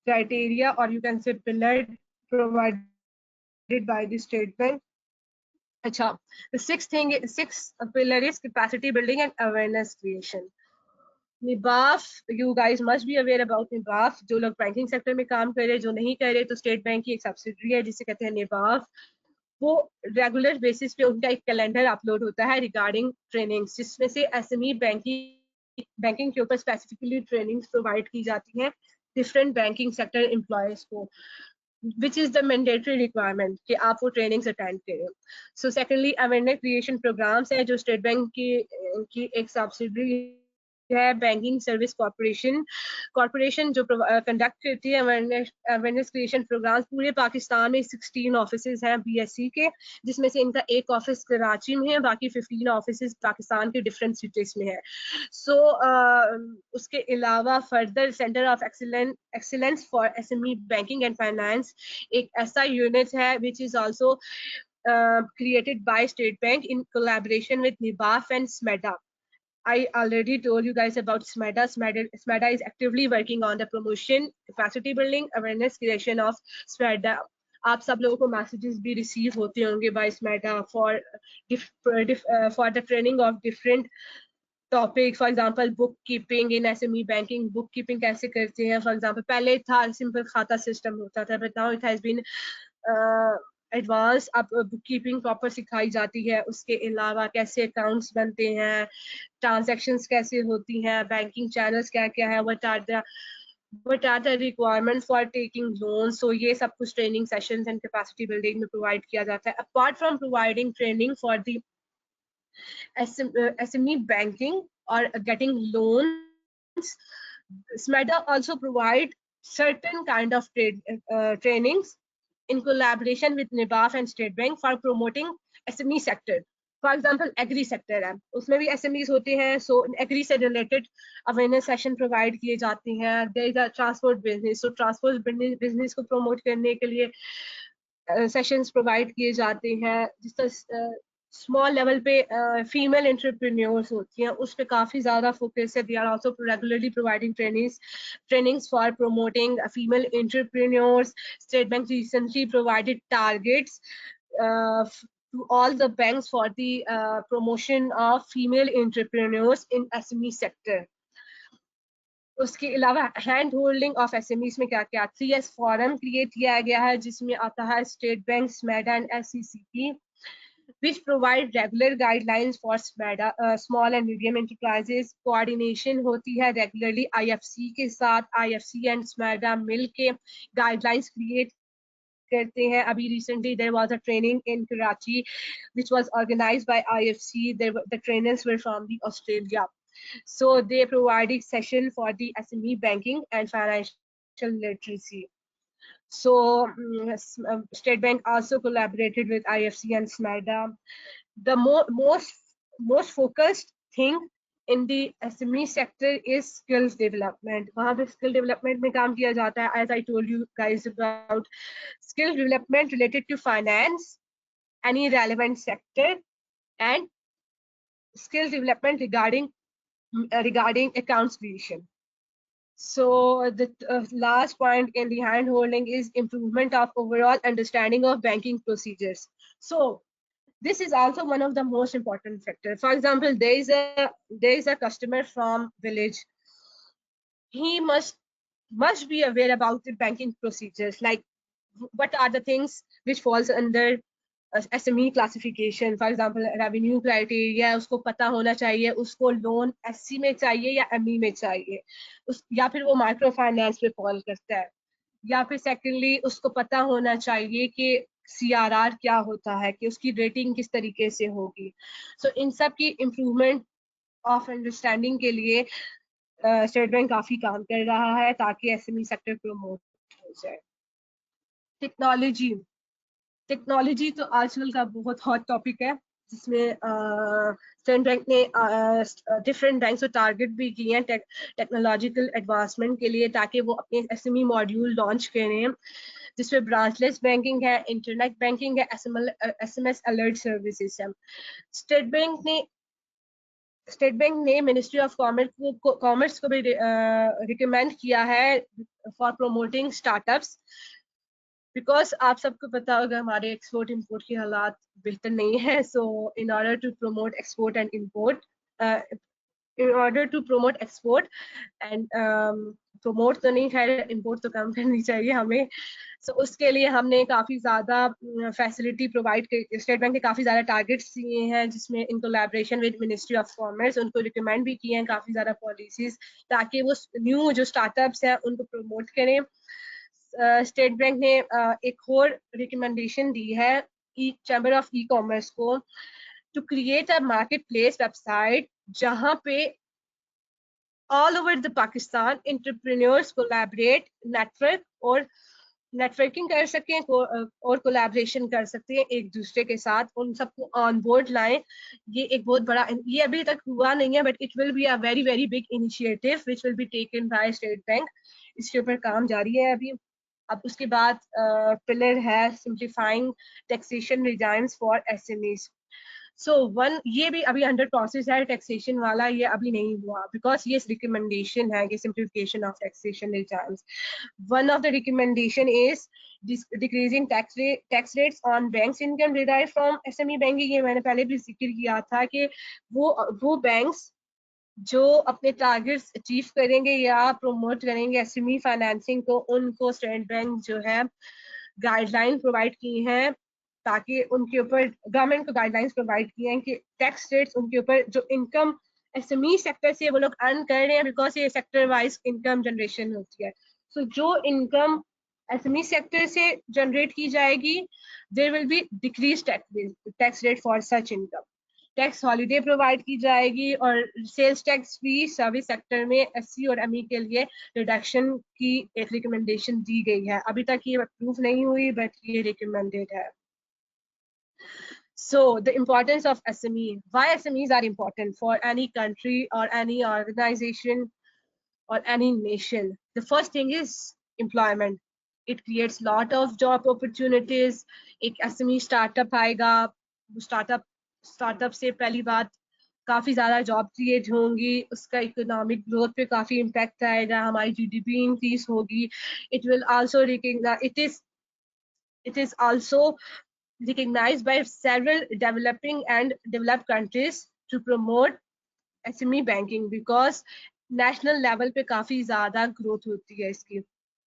criteria, or you can say pillar provided by the state bank. Acha. The sixth pillar is capacity building and awareness creation. निबाफ, you guys must be aware about निबाफ. जो लोग banking sector में काम कर रहे हैं, जो नहीं कर रहे, तो स्टेट बैंक की एक सब्सिडरी है जिसे कहते हैं निबाफ. वो रेगुलर बेसिस पे उनका एक कैलेंडर अपलोड होता है रिगार्डिंग ट्रेनिंग्स जिसमें से एसएमई बैंकिंग के ऊपर स्पेसिफिकली ट्रेनिंग्स प्रोवाइड की जाती हैं. different banking sector employees को, which is the mandatory requirement कि आप वो trainings attend करें. So secondly, awareness creation programs है जो स्टेट बैंक की एक subsidiary है, बैंकिंग सर्विस कॉर्पोरेशन जो कंडक्ट करती है अवेयरनेस क्रिएशन प्रोग्राम्स पूरे पाकिस्तान में. 16 ऑफिसेज हैं BSC के, जिसमें से इनका एक ऑफिस कराची में है, बाकी 15 ऑफिसेज पाकिस्तान के डिफरेंट सिटीज में है. सो उसके अलावा further centre of excellence for SME banking and finance एक ऐसा यूनिट है which is also created by State Bank in collaboration with NIBAF and SMEDA. I already told you guys about SMEDA. SMEDA is actively working on the promotion, capacity building, awareness creation of SMEDA. आप सब लोगों को messages भी receive होते होंगे bye SMEDA for the training of different topics. For example, bookkeeping in SME banking. Bookkeeping कैसे करते हैं? For example, पहले था सिंपल खाता सिस्टम होता था, but now it has been advance अब बुक कीपिंग प्रॉपर सिखाई जाती है. उसके अलावा कैसे अकाउंट्स बनते हैं, ट्रांजैक्शंस कैसे होती हैं, बैंकिंग चैनल्स क्या क्या है, what are the requirements for taking loan. So ये सब कुछ training sessions and capacity building में प्रोवाइड किया जाता है. Apart from providing training for the SME banking or getting loans, SMEDA also provide certain kind of trainings in collaboration with NIBAF and State Bank for promoting SME sector. For example, agri sector है, उसमें भी SMEs होते हैं. So agri से related awareness session provide किए जाते हैं. There is a transport business, so transport business को promote करने के लिए सेशंस प्रोवाइड किए जाते हैं. जिस तरह स्मॉल लेवल पे फीमेल एंटरप्रेन्योर्स होती हैं उस पे काफ़ी ज़्यादा फोकस है. They are also regularly providing trainings for promoting female entrepreneurs. State Bank recently provided targets to all the banks for the promotion of female entrepreneurs in SME sector. उसके अलावा hand holding of SMEs में क्या क्या 3S forum create किया गया है, जिसमें आता है state bank, SMEDA and SCCP, which provide regular guidelines for SMEDA, small and medium enterprises. Coordination होती है रेगुलरली IFC के साथ. IFC एंड SMEDA मिल के गाइडलाइंस क्रिएट करते हैं. अभी recently there was a training in Karachi which was organized by IFC. The trainers were from the Australia. So they provided session for the SME banking and financial literacy. So State Bank also collaborated with IFC and SMEDA. The most focused thing in the SME sector is skills development. वहाँ पे skill development में काम किया जाता है. As I told you guys about skill development related to finance, any relevant sector, and skill development regarding accounts creation. So the last point in the hand holding is improvement of overall understanding of banking procedures. So this is also one of the most important factors. For example, there is a customer from village. He must be aware about the banking procedures, like what are the things which falls under SME classification. For example revenue criteria उसको पता होना चाहिए, उसको loan SC में चाहिए या ME में चाहिए, या फिर वो माइक्रो फाइनेंस पे फॉल करता है, या फिर सेकेंडली उसको पता होना चाहिए कि CRR क्या होता है, कि उसकी रेटिंग किस तरीके से होगी. सो इन सब की इम्प्रूवमेंट ऑफ अंडरस्टैंडिंग के लिए स्टेट बैंक काफ़ी काम कर रहा है ताकि SME सेक्टर प्रमोट हो जाए. टेक्नोलॉजी तो आजकल का बहुत हॉट टॉपिक है, जिसमें स्टेट बैंक ने डिफरेंट बैंक्स को टारगेट भी किए हैं टेक्नोलॉजिकल एडवांसमेंट के लिए, ताकि वो अपने SME मॉड्यूल लॉन्च करें, जिसमें ब्रांचलेस बैंकिंग है, इंटरनेट बैंकिंग है, SMS अलर्ट सर्विसेज है. स्टेट बैंक ने मिनिस्ट्री ऑफ कॉमर्स को भी रिकमेंड किया है फॉर प्रोमोटिंग स्टार्टअप्स, बिकॉज आप सबको पता होगा हमारे एक्सपोर्ट इंपोर्ट के हालात बेहतर नहीं है. So in order to promote export and promote तो नहीं, खैर इंपोर्ट तो कम करनी चाहिए हमें। सो उसके लिए हमने काफ़ी ज़्यादा फैसिलिटी प्रोवाइड, स्टेट बैंक ने काफ़ी ज़्यादा टारगेट्स दिए हैं, जिसमें in collaboration with ministry of commerce उनको रिकमेंड भी किए हैं काफ़ी ज़्यादा पॉलिसीज, ताकि वो न्यू जो स्टार्टअप्स हैं उनको प्रमोट करें। स्टेट बैंक ने एक और रिकमेंडेशन दी है चैम्बर ऑफ ई कॉमर्स को, to create a market place website जहाँ पे all over the Pakistan entrepreneurs collaborate, network और नेटवर्किंग कर सकें और कोलैबोरेशन कर सकते हैं एक दूसरे के साथ, उन सबको ऑन बोर्ड लाएं। ये एक बहुत बड़ा, ये अभी तक हुआ नहीं है, but it will be a very very big initiative which will be taken by state bank. इसके ऊपर काम जारी है अभी। अब उसके बाद पिलर है simplifying taxation regimes for SMEs. So one, ये भी अभी अंडर प्रोसेस है टैक्सेशन वाला, ये अभी नहीं हुआ बिकॉज ये रिकमेंडेशन है कि simplification of taxation regimes. One of the recommendation is decreasing tax rates on banks income derived from SME banking। ये मैंने पहले भी जिक्र किया था कि वो बैंक्स जो अपने टारगेट्स अचीव करेंगे या प्रमोट करेंगे एसएमई फाइनेंसिंग को, उनको स्टेट बैंक जो है गाइडलाइन प्रोवाइड की हैं, ताकि उनके ऊपर गवर्नमेंट को गाइडलाइंस प्रोवाइड की हैं कि टैक्स रेट्स उनके ऊपर जो इनकम एसएमई सेक्टर से वो लोग अर्न कर रहे हैं, बिकॉज ये सेक्टर वाइज इनकम जनरेशन होती है। सो जो इनकम एसएमई सेक्टर से जनरेट की जाएगी, there will be decrease tax rate for such income. Tax holiday provide की जाएगी और सेल्स टैक्स भी सर्विस सेक्टर में एससी और एमई के लिए रिडक्शन की एक रिकमेंडेशन दी गई है। अभी तक ये अप्रूव नहीं हुई, बट ये रिकमेंडेड है। So the importance of SME, why SMEs are important for any country or any organization or any nation. The first thing is employment. It creates lot of job opportunities. एक SME startup आएगा, startup से पहली बात काफी ज्यादा job create होंगी, उसका economic growth पे काफी इम्पैक्ट आएगा, हमारी जीडीपी इंक्रीज होगी। It will also it is also recognized by several developing and developed countries to promote SME banking, because national level पे काफी ज्यादा ग्रोथ होती है इसकी।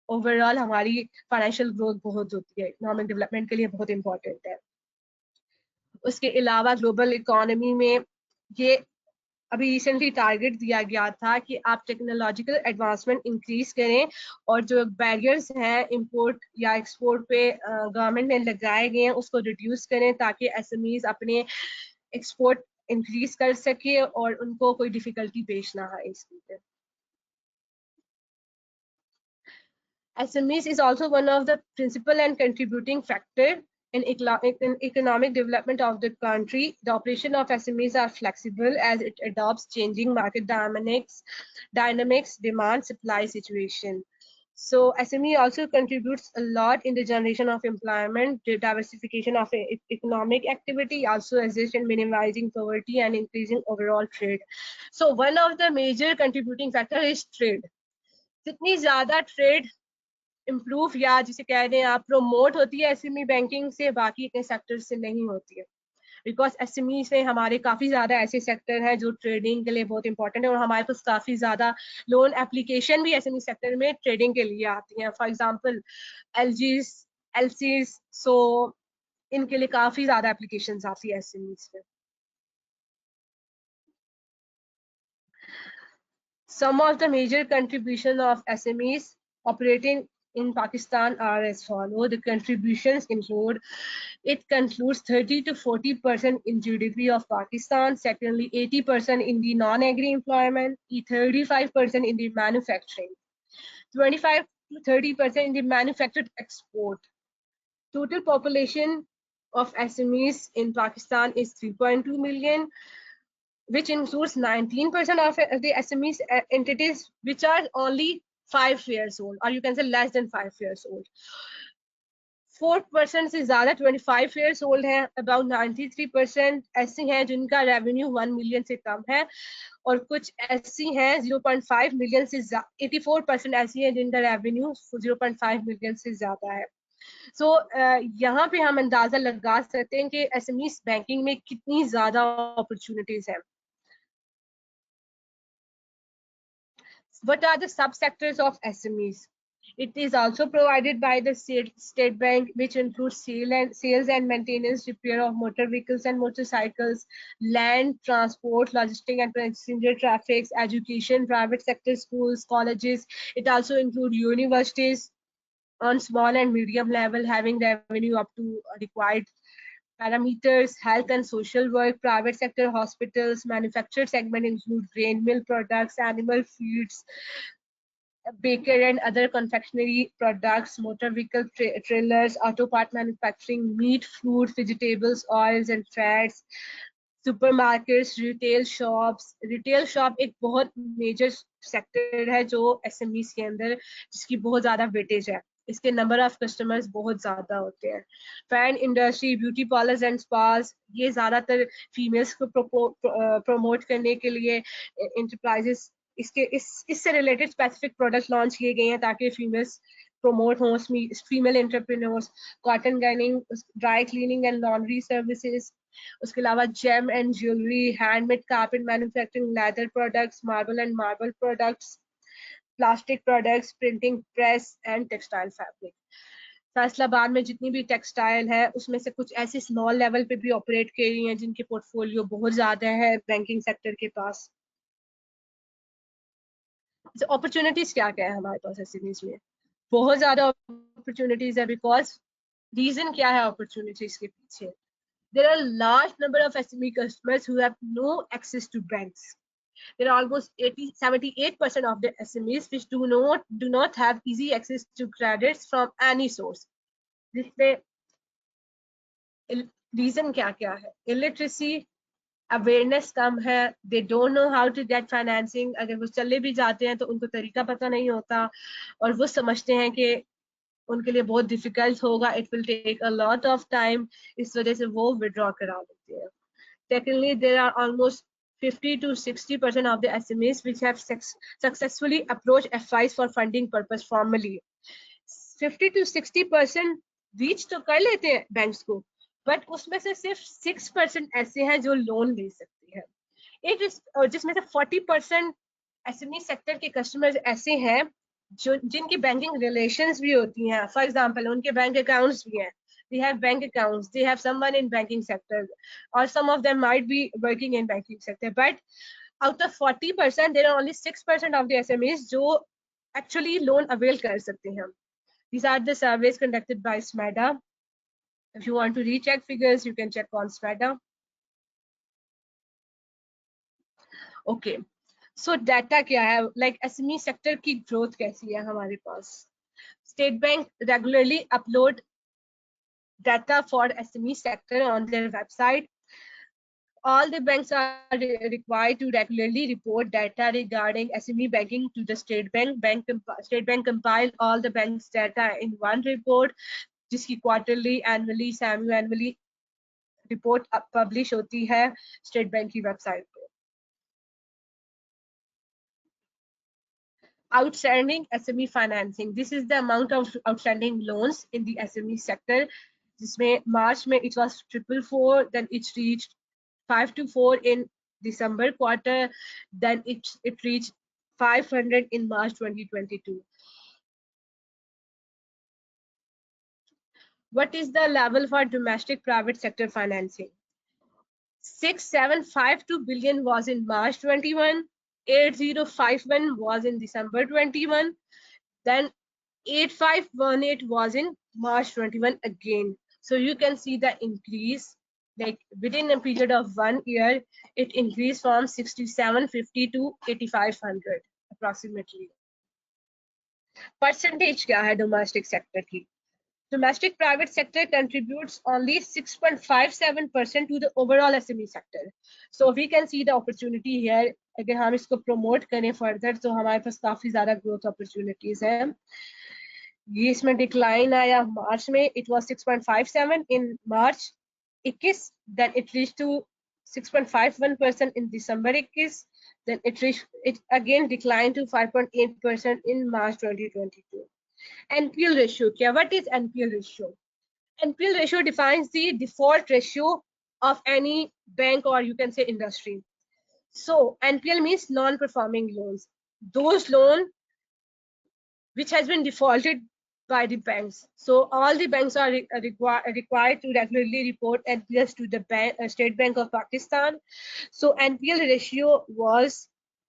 ओवरऑल हमारी फाइनेंशियल ग्रोथ बहुत होती है, इकोनॉमिक डेवलपमेंट के लिए बहुत इंपॉर्टेंट है। उसके अलावा ग्लोबल इकोनॉमी में ये अभी रिसेंटली टारगेट दिया गया था कि आप टेक्नोलॉजिकल एडवांसमेंट इंक्रीज करें और जो बैरियर्स हैं इंपोर्ट या एक्सपोर्ट पे गवर्नमेंट ने लगाए गए हैं उसको रिड्यूस करें, ताकि एसएमईज अपने एक्सपोर्ट इंक्रीज कर सके और उनको कोई डिफिकल्टी पेश ना आए इसमें। SMEs is also one of the principal and contributing factor in economic development of the country. The operation of SMEs are flexible as it adopts changing market dynamics, demand, supply situation. So SME also contributes a lot in the generation of employment, the diversification of economic activity also assists in minimizing poverty and increasing overall trade. So one of the major contributing factor is trade. जितनी ज्यादा trade improve या जिसे कह रहे हैं आप promote होती है एसएमई बैंकिंग से, बाकी के सेक्टर से नहीं होती है, बिकॉज एसएमई से हमारे काफी ज्यादा ऐसे सेक्टर हैं जो ट्रेडिंग के लिए बहुत इंपॉर्टेंट है, और हमारे पास काफी ज्यादा लोन एप्लीकेशन भी एसएमई सेक्टर में ट्रेडिंग के लिए आती हैं। फॉर एग्जांपल एलजीज, एलसीज, सो इनके लिए काफी ज्यादा एप्लीकेशन आती है एसएमई में। Some of the major contribution of SMEs operating in Pakistan are as follow. The contributions include, it concludes 30 to 40% in GDP of Pakistan. Secondly, 80% in the non-agri employment, 35% in the manufacturing, 25 to 30% in the manufactured export. Total population of SMEs in Pakistan is 3.2 million, which includes 19% of the SMEs entities which are only 5 years old, or you can say less than 5 years old. 4% से ज्यादा 25 years old हैं, about 93% ऐसे हैं जिनका revenue 1 million से कम है, और कुछ ऐसी हैं 0.5 मिलियन से 84% ऐसी हैं जिनका रेवेन्यू 0.5 मिलियन से ज्यादा है। सो यहाँ पे हम अंदाजा लगा सकते हैं कि एसएमई बैंकिंग में कितनी ज्यादा अपॉर्चुनिटीज हैं। What are the subsectors of SMEs? It is also provided by the state bank, which includes sales and maintenance, repair of motor vehicles and motorcycles, land, transport, logistic and passenger traffic, education, private sector schools, colleges. It also includes universities on small and medium level, having revenue up to required parameters. Health and social work, private sector hospitals, manufactured segment include grain mill products, animal feeds, baker and other confectionery products, motor vehicle trailers, auto part manufacturing, meat, fruit, vegetables, oils and fats, supermarkets, retail shops. Retail shop एक बहुत major sector है जो SMEs के अंदर, जिसकी बहुत ज्यादा weightage है. इसके नंबर ऑफ कस्टमर्स बहुत ज्यादा होते हैं. Fan industry, beauty parlours and spas, ये ज्यादातर फीमेल्स को प्रमोट करने के लिए इंटरप्राइजेस इससे रिलेटेड स्पेसिफिक प्रोडक्ट लॉन्च किए गए हैं ताकि फीमेल्स प्रमोट हों. Female entrepreneurs, cotton ginning, dry cleaning and laundry services. उसके अलावा gem and jewellery, handmade carpet manufacturing, leather products, marble and marble products, plastic products, printing press and textile fabric. Faisalabad में जितनी भी टेक्सटाइल है उसमें से कुछ ऐसे स्मॉल लेवल पे भी ऑपरेट कर रही हैं जिनके पोर्टफोलियो बहुत ज्यादा है बैंकिंग सेक्टर के पास. अपॉर्चुनिटीज क्या क्या है हमारे पास एसएमईज में? बहुत ज्यादा अपॉर्चुनिटीज है. बिकॉज रीजन क्या है अपॉर्चुनिटीज के पीछे? There are a large number of SME customers who have no access to banks. There are almost 78% of the SMEs which do not have easy access to credits from any source. जिसमें reason क्या क्या है? Illiteracy, awareness कम है, they don't know how to get financing. अगर वो चले भी जाते हैं तो उनको तरीका पता नहीं होता और वो समझते हैं कि उनके लिए बहुत डिफिकल्ट होगा, it will take a lot of time. इस वजह से वो विड्रॉ करा लेते हैं. Secondly, there are almost 50 to 60% of the SMEs which have successfully approached FIs for funding purpose formally. 50 to 60% reach तो कर लेते हैं बैंक्स को, बट उसमें से सिर्फ 6% ऐसे हैं जो लोन ले सकते हैं. इट इज जिसमें से 40% एसएमई सेक्टर के कस्टमर्स ऐसे हैं जो जिनकी बैंकिंग रिलेशंस भी होती हैं. फॉर एग्जांपल उनके बैंक अकाउंट्स भी हैं. They have bank accounts, they have someone in banking sector, or some of them might be working in banking sector. But out of 40%, there are only 6% of the SMEs जो actually loan avail कर सकते हैं. These are the surveys conducted by SMEDA. If you want to recheck figures, you can check on SMEDA. Okay. So data क्या है? Like SME sector की growth कैसी है हमारे पास? State Bank regularly upload data for SME sector on their website. All the banks are required to regularly report data regarding SME banking to the State Bank. State Bank compile all the bank's data in one report, जिसकी quarterly, annually, semi-annually report publish होती है State Bank की website पे. Outstanding SME financing. This is the amount of outstanding loans in the SME sector. जिसमें March में it was 444, then it reached 524 in December quarter, then it reached 500 in March 2022. What is the level for domestic private sector financing? 6752 billion was in March 21, 8051 was in December 21, then 8518 was in March 21 again. So you can see the increase, like within a period of 1 year, it increased from 6750 to 8500 approximately. Percentage क्या है domestic sector की? Domestic private sector contributes only 6.57% to the overall SME sector. So we can see the opportunity here. अगर हम इसको promote करें further तो हमारे पास काफी ज़्यादा growth opportunities हैं. ये इसमें decline आया मार्च में, it was 6.57 in March 21, then it reached to 6.51% in December 21, then it again declined to 5.8% in March 2022. NPL ratio. What is NPL ratio? NPL ratio defines the default ratio of any bank or you can say industry. So NPL means non-performing loans. those loans which has been defaulted by the banks. So all the banks are required to regularly report NPLs to the State Bank of Pakistan. So NPL ratio was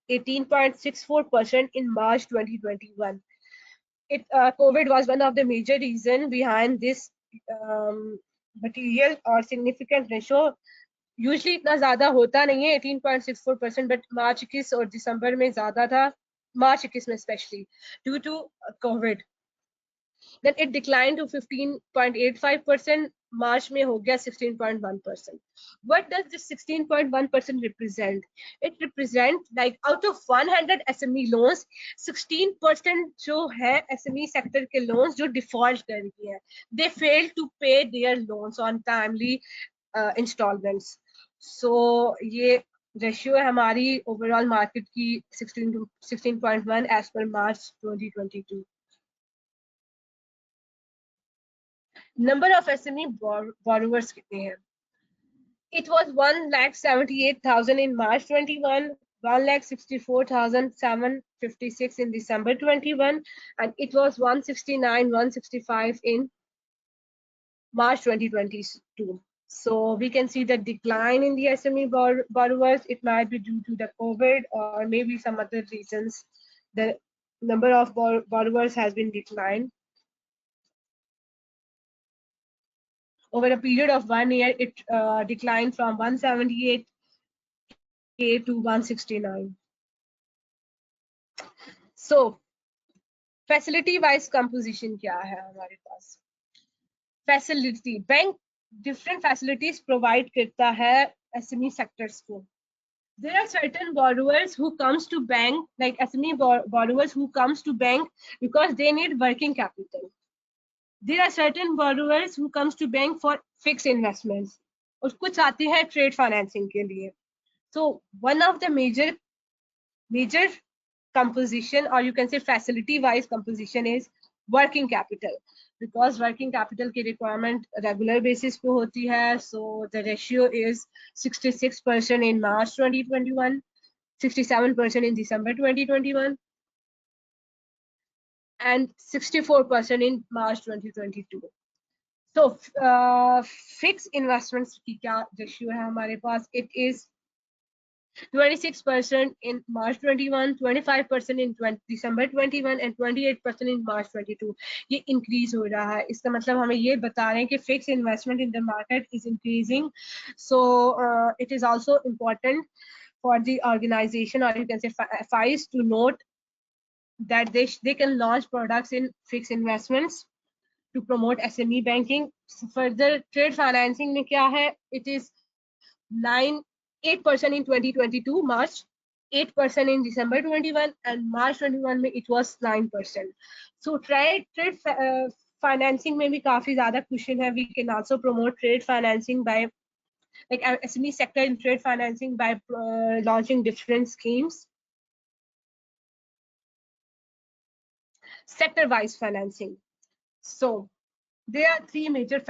18.64% in March 2021. COVID was one of the major reason behind this material or significant ratio. Usually इतना ज्यादा होता नहीं है 18.64%, but मार्च 21 और दिसंबर में ज्यादा था, March 21 में specially due to COVID. Then it declined to 15.85%. March में हो गया 16.1%. What does this 16.1% represent? It represents like out of 100 SME loans, 16% जो है SME sector के loans जो default कर गए हैं. They fail to pay their loans on timely installments. So ये रेशियो है हमारी ओवरऑल मार्केट की 16 to 16.1 as per March 2022. Number of SME borrowers कितने हैं? It was 1,78,000 in March 21, 1,64,756 in December 21, and it was 165 in March 2022. So we can see the decline in the SME borrowers. It might be due to the COVID or maybe some other reasons. The number of borrowers has been declined. Over a period of 1 year, it declined from 178K to 169. So facility wise composition क्या है हमारे पास? Facility bank different facilities provide करता है SME sectors को. There are certain borrowers who comes to bank, like SME borrowers who comes to bank because they need working capital. There are certain borrowers who comes to bank for fixed investments. और कुछ आते हैं trade financing के लिए. So one of the major composition, or you can say facility wise composition, is working capital, because working capital की requirement regular basis पे होती है. So the ratio is 66% in March 2021, 67% in December 2021, and 64% in March 2022. So fixed investments की क्या ratio है हमारे पास? It is 26% in March 21, 25% in December 21, and 28% in March 22. ये increase हो रहा है. इसका मतलब हमें ये बता रहे हैं कि fixed investment in the market is increasing. So it is also important for the organization, or you can say FIs, to note that they can launch products in fixed investments to promote SME banking. Further, trade financing में क्या है? It is 8% in 2022 March, 8% in December 21, and March 21 में it was 9%. So trade financing में भी काफी ज़्यादा cushion है. We can also promote trade financing by, like SME sector in trade financing, by launching different schemes. Sector-wise financing. So there are three major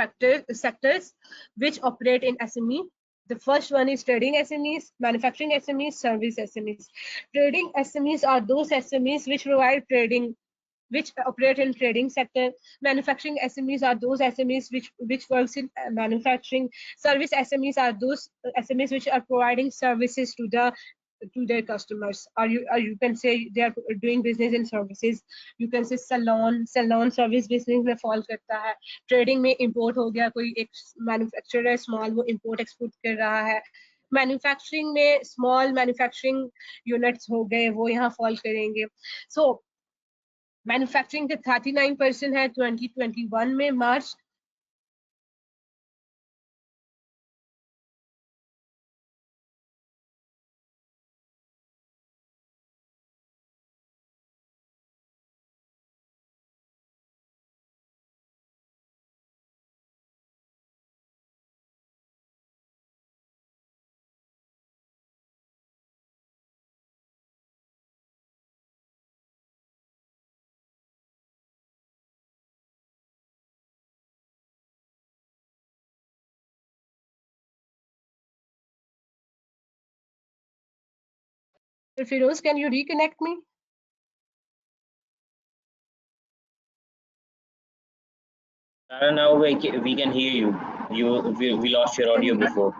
sectors which operate in SME. The first one is trading SMEs, manufacturing SMEs, service SMEs. Trading SMEs are those SMEs which provide trading, which operate in trading sector. Manufacturing SMEs are those SMEs which works in manufacturing. Service SMEs are those SMEs which are providing services to their customers, or you can say they are doing business in services. You can say salon service business में fall करता है. Trading में import हो गया, कोई एक manufacturer small वो import export कर रहा है. Manufacturing में small manufacturing units हो गए, वो यहाँ fall करेंगे. So मैन्युफैक्चरिंग के 39% है 2021 में मार्च. Firoz, can you reconnect me? Now we can hear you. We lost your Can audio you hear me? before.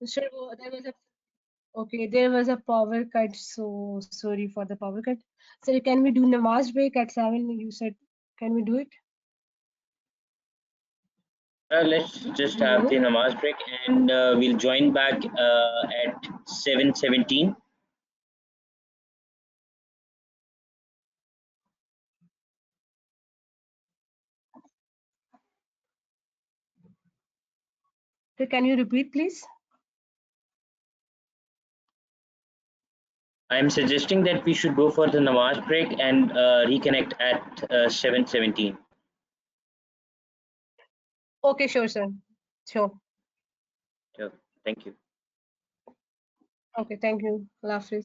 Sir, there was a okay, there was a power cut, so sorry for the power cut. Sir, can we do namaz break at 7? You said, can we do it? Let's just have the Hello. namaz break, and we'll join back at 7:17. So can you repeat, please? I'm suggesting that we should go for the namaz break and reconnect at 7:17. Okay, sure, sir. Sure. So, thank you. Okay, thank you. Allah Hafiz.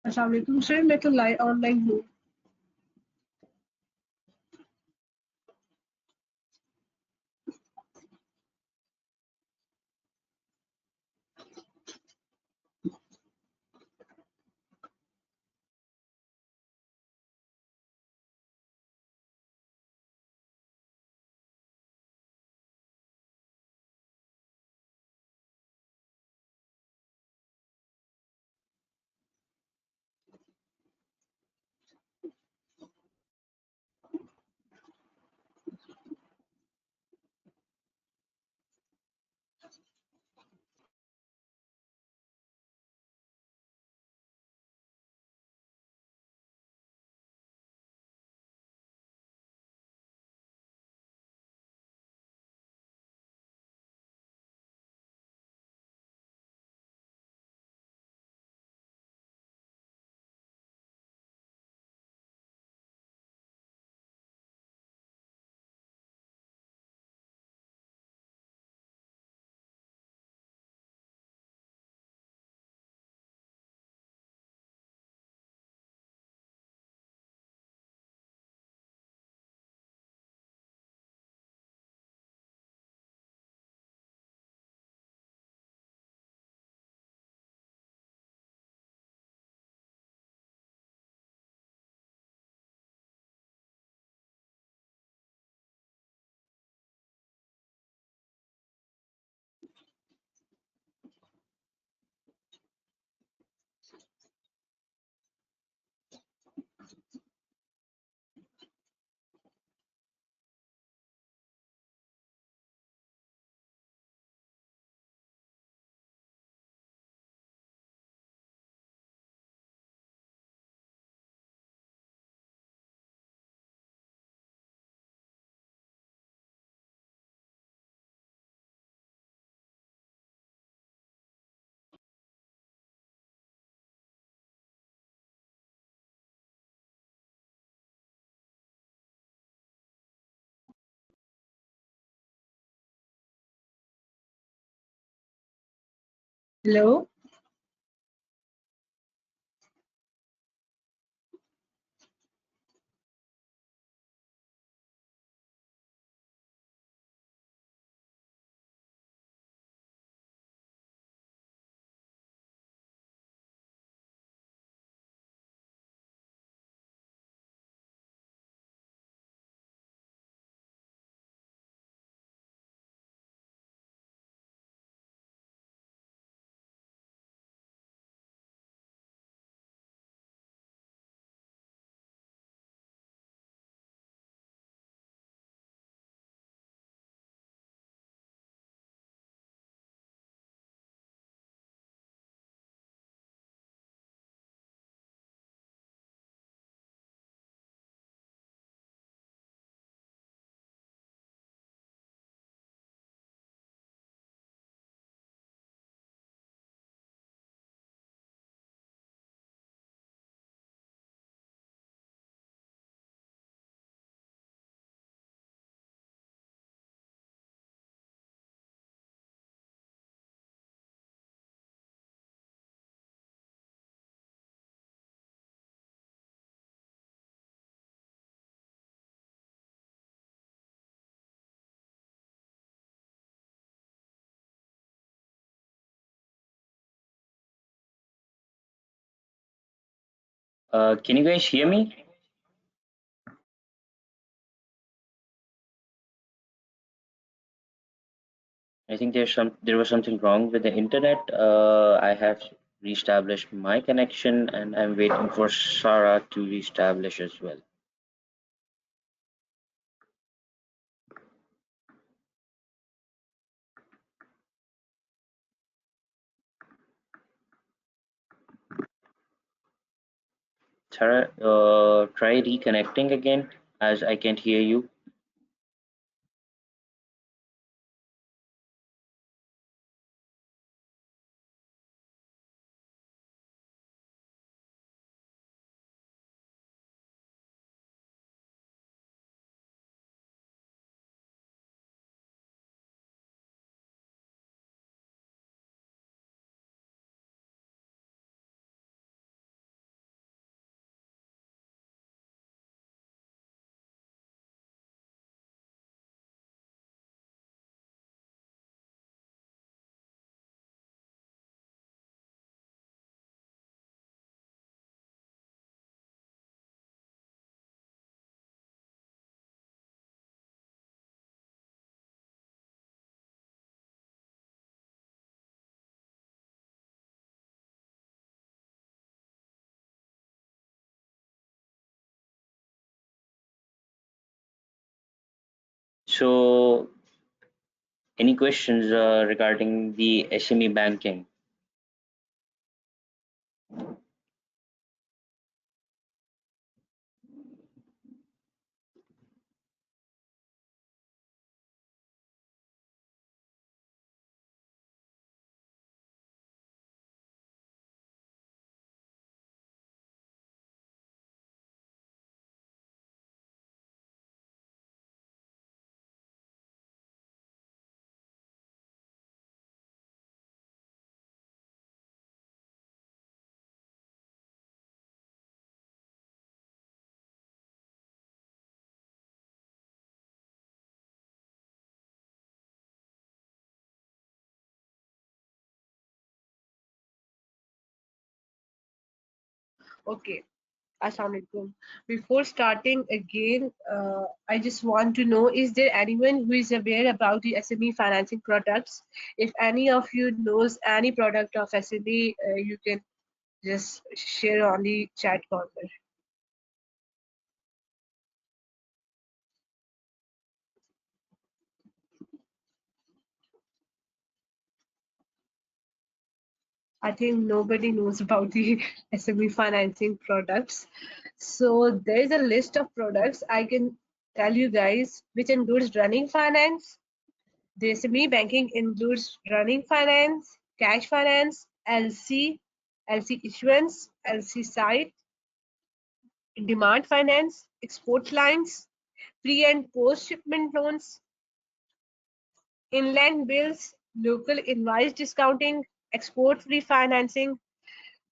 Assalamu alaikum. Should I make a online move? Hello? Can you guys hear me? I think there was something wrong with the internet. I have reestablished my connection and I'm waiting for Sarah to reestablish as well. Sarah, try reconnecting again as I can't hear you. So, any questions regarding the SME banking? Okay. Assalamualaikum. Before starting again, I just want to know, is there anyone who is aware about the SME financing products? If any of you knows any product of SME, you can just share on the chat corner. I think nobody knows about the SME financing products. So there is a list of products I can tell you guys, which includes running finance. The SME banking includes running finance, cash finance, LC issuance, LC site, demand finance, export lines, pre and post shipment loans, inland bills, local invoice discounting, export free financing.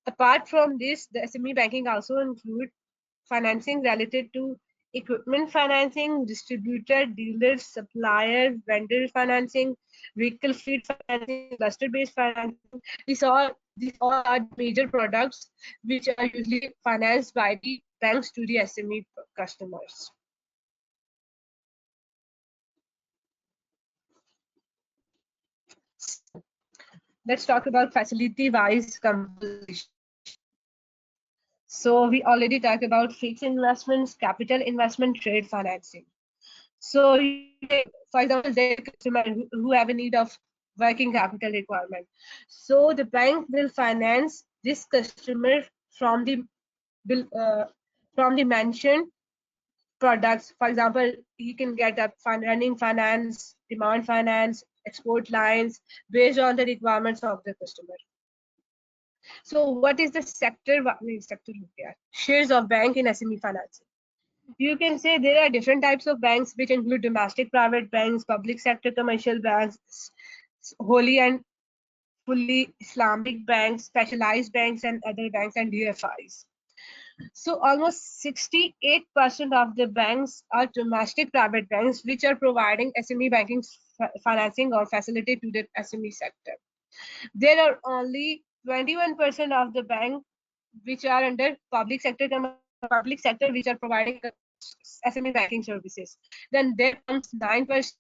Apart from this, the SME banking also include financing related to equipment financing, distributor, dealers, supplier, vendor financing, vehicle fleet financing, cluster-based financing. These all are major products which are usually financed by the banks to the SME customers. Let's talk about facility-wise composition. So we already talked about fixed investments, capital investment, trade financing. So for example, there is a customer who have a need of working capital requirement. So the bank will finance this customer from the mentioned products. For example, he can get a running finance, demand finance, export lines based on the requirements of the customer. So what is the sector shares of bank in SME financing? You can say there are different types of banks which include domestic private banks, public sector commercial banks, wholly and fully Islamic banks, specialized banks and other banks and DFIs. So almost 68% of the banks are domestic private banks which are providing SME banking financing or facility to the SME sector. There are only 21% of the bank which are under public sector which are providing SME banking services. Then there comes 9%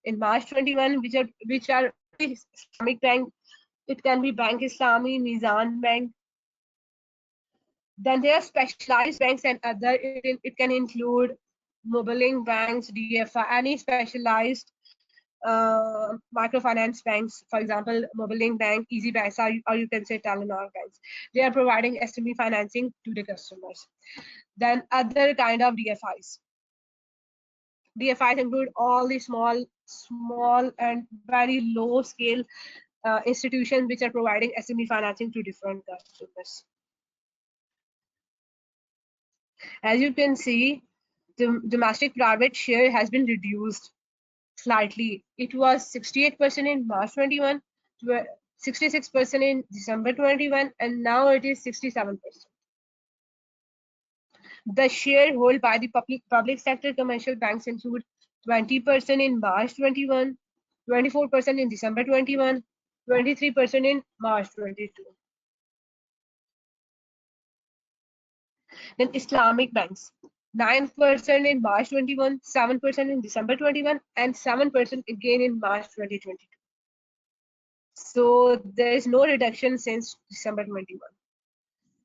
in March 21 which are Islamic bank. It can be Bank Islami, Mizan Bank. Then there are specialized banks and other. It can include mobiling banks, DFI, any specialized microfinance banks, for example, Mobiling Bank, Easy Banks, or you can say Telenor banks. They are providing SME financing to the customers. Then other kind of DFIs. DFIs include all the small and very low scale institutions which are providing SME financing to different customers. As you can see, the domestic private share has been reduced slightly. It was 68% in March 21, 66% in December 21, and now it is 67%. The share held by the public sector commercial banks include 20% in March 21, 24% in December 21, 23% in March 22. Then Islamic banks, 9% in March 21, 7% in December 21, and 7% again in March 2022. So there is no reduction since December 21.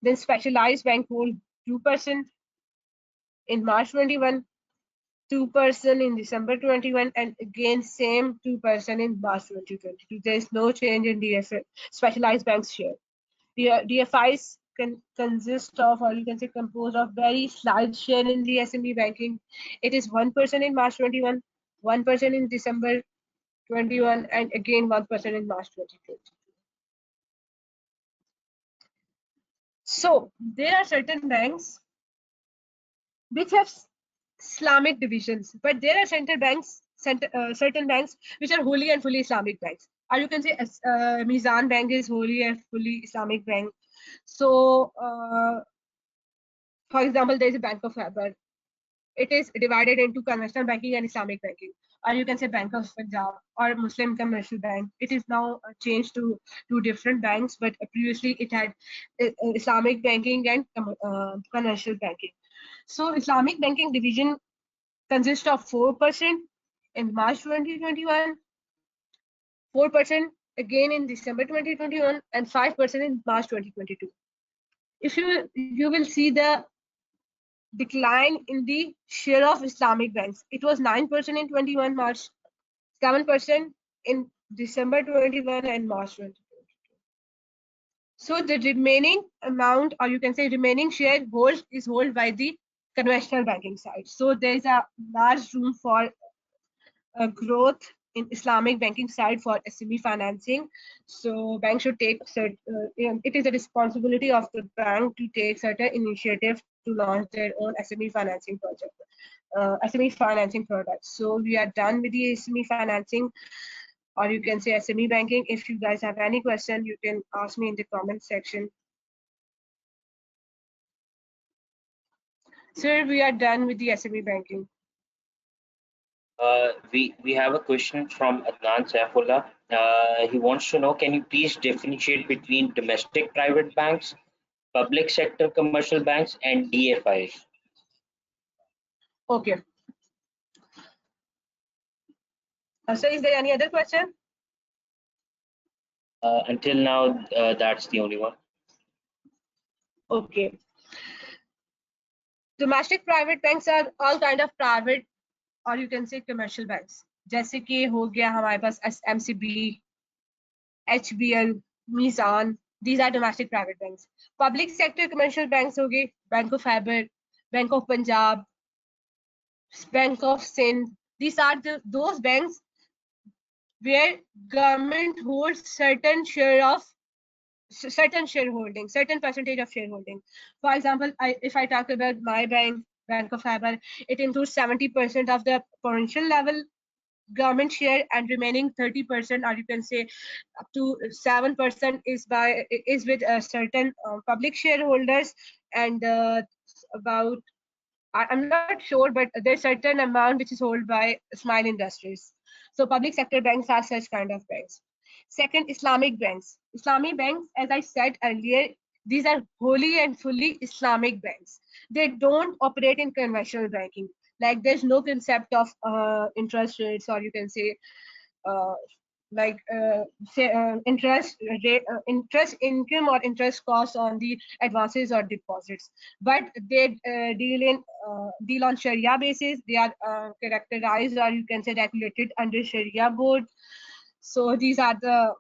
Then specialized bank hold 2% in March 21, 2% in December 21, and again same 2% in March 2022. There is no change in DFI, specialized banks share. DFIs can consist of, or you can say composed of, very slight share in the SME banking. It is 1% in March 21, 1% in December 21, and again 1% in March 2022. So there are certain banks which have Islamic divisions, but there are certain banks which are wholly and fully Islamic banks. Or you can say Mizan Bank is wholly and fully Islamic bank. So, for example, there is a Bank of Khyber. It is divided into conventional banking and Islamic banking. Or you can say Bank of Punjab or Muslim Commercial Bank. It is now changed to two different banks, but previously it had Islamic banking and commercial banking. So Islamic banking division consists of 4% in March 2021, 4% again in December 2021, and 5% in March 2022. If you will see the decline in the share of Islamic banks. It was 9% in 21 March, 7% in December 21 and March 22. So the remaining amount, or you can say remaining share, is held by the conventional banking side. So there is a large room for growth in Islamic banking side for SME financing. So banks should take it is the responsibility of the bank to take certain initiatives to launch their own SME financing project, SME financing products. So we are done with the SME financing, or you can say SME banking. If you guys have any question, you can ask me in the comment section. Sir, we are done with the SME banking. We have a question from Adnan Saifullah. He wants to know, can you please differentiate between domestic private banks, public sector commercial banks, and DFIs? Okay. So is there any other question? Until now, that's the only one. Okay. Domestic private banks are all kind of private, or you can say commercial banks. जैसे कि हो गया हमारे पास MCB, HBL, Mizan. These are domestic private banks. Public sector commercial banks हो गए Bank of Khyber, Bank of Punjab, Bank of Sindh. These are those banks where government holds certain shareholding, certain percentage of shareholding. For example, if I talk about my bank, Bank of Khyber, it includes 70% of the provincial level government share, and remaining 30%, or you can say up to 7%, is with certain public shareholders, and about, I'm not sure, but there's certain amount which is held by Smile Industries. So public sector banks are such kind of banks. Second, Islamic banks. Islamic banks, as I said earlier, these are wholly and fully Islamic banks. They don't operate in conventional banking. Like there's no concept of interest rates, or you can say uh, interest rate, interest income or interest costs on the advances or deposits. But they deal on Sharia basis. They are characterized, or you can say regulated under Sharia board. So these are the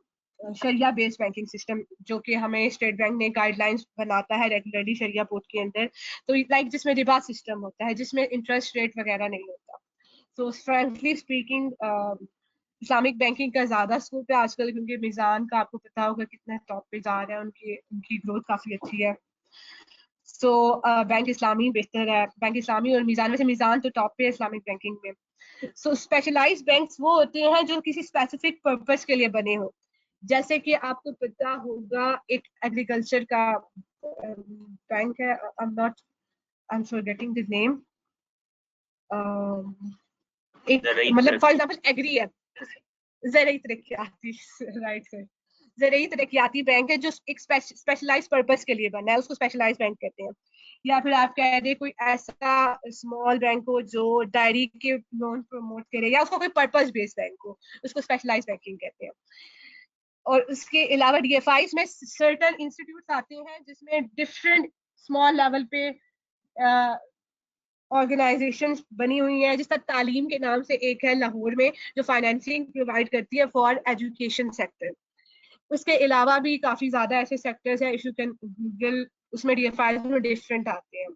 शरिया based banking system, जो कि हमें state bank ने guidelines बनाता है regularly शरिया board के अंदर. तो लाइक जिसमें रिबा सिस्टम होता है, जिसमें इंटरेस्ट रेट वगैरह नहीं होता. सो फ्रेंकली स्पीकिंग इस्लामिक बैंकिंग का ज्यादा स्कोप है आजकल, क्योंकि मिजान का आपको पता होगा कितना टॉप पे जा रहा है, उनकी ग्रोथ काफी अच्छी है. सो बैंक इस्लामी बेहतर है, बैंक इस्लामी और मिजान. वैसे मिजान तो टॉप पे है इस्लामिक बैंकिंग में. सो स्पेशलाइज्ड बैंक्स वो होते हैं जो किसी स्पेसिफिक पर्पस के लिए बने हो. जैसे कि आपको पता होगा एक एग्रीकल्चर का बैंक है, I am forgetting the name. एक मतलब फॉर एग्जांपल एग्री है, ज़राई तरक्याती, राइट सर, ज़राई तरक्याती बैंक है जो एक स्पेशलाइज्ड पर्पस के लिए बना है, उसको स्पेशलाइज्ड बैंक कहते हैं. या फिर आप कह रहे कोई ऐसा स्मॉल बैंक हो जो डायरी के लोन प्रमोट करे, या उसको कोई पर्पस बेस्ड बैंक हो, उसको स्पेशलाइज्ड बैंकिंग कहते हैं. और उसके अलावा DFIs में सर्टेन इंस्टीट्यूट्स आते हैं जिसमें डिफरेंट स्मॉल लेवल पे ऑर्गेनाइजेशन बनी हुई है, जिसका तालीम के नाम से एक है लाहौर में, जो फाइनेंसिंग प्रोवाइड करती है फॉर एजुकेशन सेक्टर। उसके अलावा भी काफी ज्यादा ऐसे सेक्टर्स हैं, इफ यू कैन गूगल, उसमें डीएफआई में डिफरेंट आते हैं।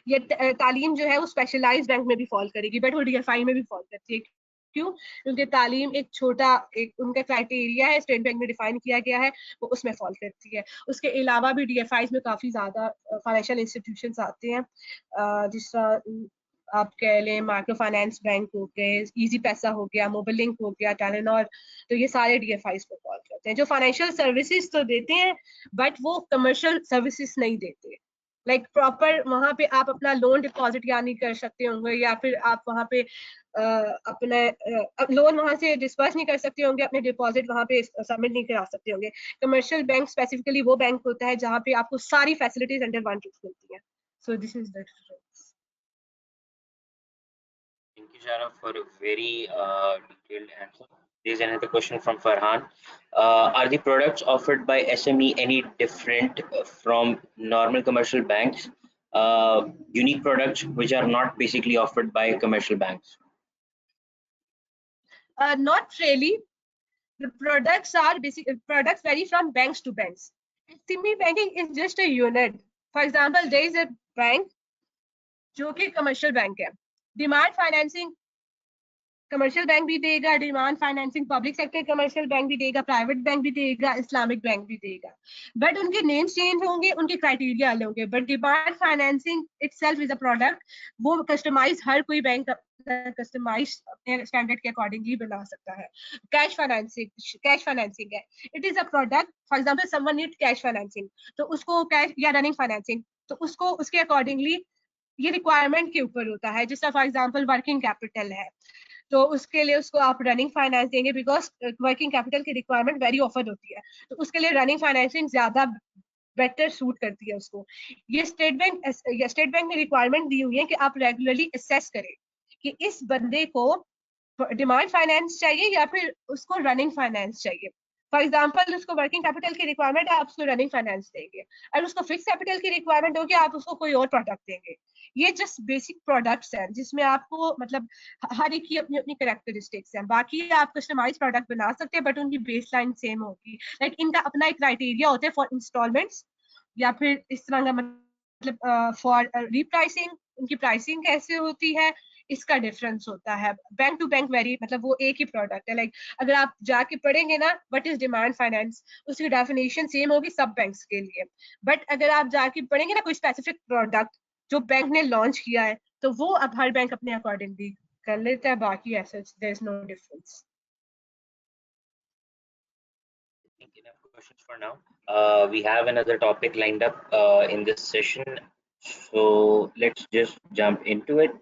ये तालीम जो है वो स्पेशलाइज्ड बैंक में भी फॉल करेगी, बट वो डीएफआई में भी फॉल करती है। क्यों? क्योंकि तालीम एक छोटा एक उनका क्राइटेरिया है, स्टेट बैंक में डिफाइन किया गया है, वो उसमें फॉल करती है। उसके अलावा भी डीएफआई में काफी ज्यादा फाइनेंशियल इंस्टीट्यूशंस आते हैं, जिस आप कह लें माइक्रो फाइनेंस बैंक हो गए, इजी पैसा हो गया, मोबाइल लिंक हो गया, टेलेनॉर, तो ये सारे डीएफआई पे फॉल करते हैं, जो फाइनेंशियल सर्विसेज तो देते हैं बट वो कमर्शियल सर्विसेज नहीं देते। लाइक प्रॉपर वहां पे आप अपना लोन डिपॉजिट या नहीं कर सकते होंगे, या फिर आप वहां पे अपने लोन वहां से डिस्पर्स नहीं कर सकते होंगे, अपने डिपॉजिट वहां पे सबमिट नहीं करा सकते होंगे। कमर्शियल बैंक स्पेसिफिकली वो बैंक होता है जहां पे आपको सारी फैसिलिटीज अंडर वन रूफ मिलती है। So this is the difference. Thank you, Shara, for a very detailed answer. There's another question from Farhan. Are the products offered by SME any different from normal commercial banks? Unique products which are not basically offered by commercial banks? Not really. The products are basic. Products vary from banks to banks. SME banking is just a unit. For example, there is a bank जो कि commercial bank है, demand financing commercial bank भी देगा, demand financing public sector commercial bank भी देगा, private bank भी देगा, Islamic bank भी देगा, बट उनके नेम्स चेंज होंगे, उनके क्राइटेरिया अलग होंगे। But demand financing itself is a product, वो कस्टमाइज हर कोई बैंक कस्टमाइज अपने स्टैंडर्ड के अकॉर्डिंगली बना सकता है। कैश फाइनेंसिंग है, it is a product. For example someone need cash financing, तो उसको कैश या रनिंग फाइनेंसिंग, तो उसको उसके अकॉर्डिंगली ये रिक्वायरमेंट के ऊपर होता है। जिसका फॉर एग्जांपल वर्किंग कैपिटल है, तो उसके लिए उसको आप रनिंग फाइनेंस देंगे, बिकॉज वर्किंग कैपिटल की रिक्वायरमेंट वेरी ऑफन होती है, तो उसके लिए रनिंग फाइनेंसिंग ज्यादा बेटर सूट करती है उसको। ये स्टेट बैंक ने रिक्वायरमेंट दी हुई है कि आप रेगुलरली असेस करें कि इस बंदे को डिमांड फाइनेंस चाहिए या फिर उसको रनिंग फाइनेंस चाहिए। फॉर एग्जाम्पल उसको वर्किंग कैपिटल की रिक्वायरमेंट है, आप उसको रनिंग फाइनेंस देंगे, और उसको फिक्स कैपिटल की रिक्वायरमेंट होगी, आप उसको कोई और प्रोडक्ट देंगे। ये जस्ट बेसिक प्रोडक्ट्स हैं जिसमें आपको मतलब हर एक की अपनी अपनी कैरेक्टरिस्टिक्स हैं। बाकी आप कस्टमाइज प्रोडक्ट बना सकते हैं, बट उनकी बेस लाइन सेम होगी। लाइक इनका अपना एक क्राइटेरिया होता है फॉर इंस्टॉलमेंट्स, या फिर इस तरह का मतलब फॉर रीप्राइसिंग, उनकी प्राइसिंग कैसे होती है, इसका डिफरेंस होता है। बैंक टू बैंक वेरी, मतलब वो एक ही प्रोडक्ट है। लाइक अगर आप जाके पढ़ेंगे ना व्हाट इज डिमांड फाइनेंस, उसकी डेफिनेशन सेम होगी सब बैंक्स के लिए, बट अगर आप जाके पढ़ेंगे ना कोई स्पेसिफिक प्रोडक्ट जो बैंक ने लॉन्च किया है, तो वो अब हर बैंक अपने अकॉर्डिंगली कर लेता है। बाकी ऐसा there is no difference. Enough questions for now. We have another topic lined up in this session, so let's just jump into it.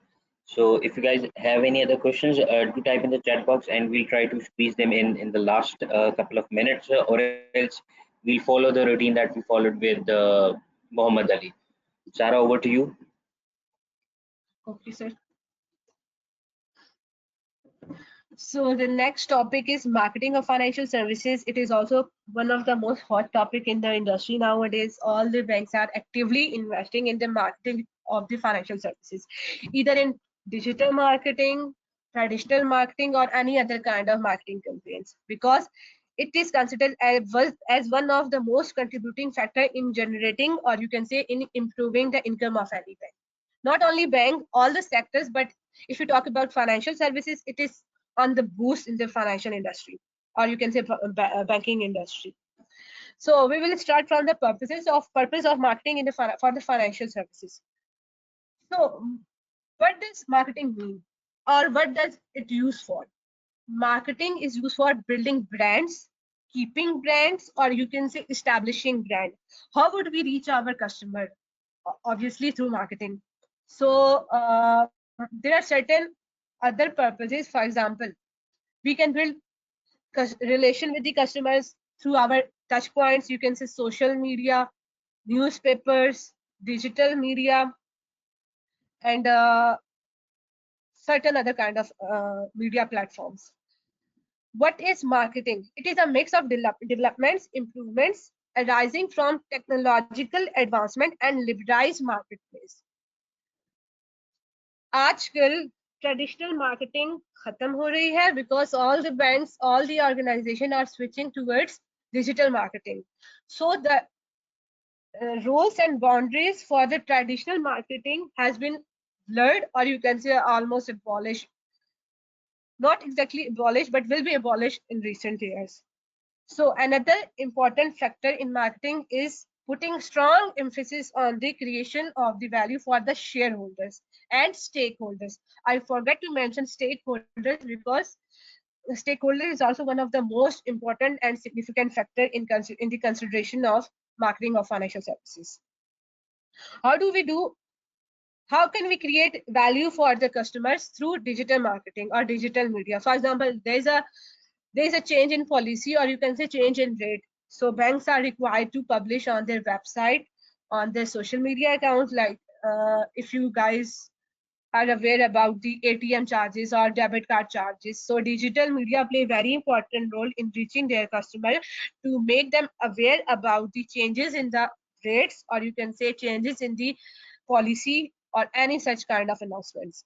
So if you guys have any other questions, do type in the chat box and we'll try to squeeze them in the last couple of minutes, or else we'll follow the routine that we followed with Muhammad Ali. Sarah, over to you. Okay, sir. So the next topic is marketing of financial services. It is also one of the most hot topic in the industry nowadays. All the banks are actively investing in the marketing of the financial services, either in digital marketing, traditional marketing, or any other kind of marketing campaigns, because it is considered as one of the most contributing factor in generating, or you can say in improving the income of any bank. Not only bank, all the sectors, but if you talk about financial services, it is on the boost in the financial industry, or you can say banking industry. So we will start from the purpose of marketing in the for the financial services. So what does marketing mean, or what does it use for? Marketing is used for building brands, keeping brands, or you can say establishing brand. How would we reach our customer? Obviously through marketing. So there are certain other purposes. For example, we can build relation with the customers through our touch points. You can say social media, newspapers, digital media, and certain other kind of media platforms. What is marketing? It is a mix of developments, improvements arising from technological advancement and liberalized marketplace. आजकल traditional marketing खत्म हो रही है because all the banks, all the organization are switching towards digital marketing. So the roles and boundaries for the traditional marketing has been blurred, or you can say almost abolished. Not exactly abolished, but will be abolished in recent years. So another important factor in marketing is putting strong emphasis on the creation of the value for the shareholders and stakeholders. I forgot to mention stakeholders because stakeholder is also one of the most important and significant factor in the consideration of marketing of financial services. How do we do how can we create value for the customers through digital marketing or digital media? For example, there's a change in policy, or you can say change in rate. So banks are required to publish on their website, on their social media accounts, like if you guys are aware about the ATM charges or debit card charges. So digital media play a very important role in reaching their customer to make them aware about the changes in the rates, or you can say changes in the policy or any such kind of announcements.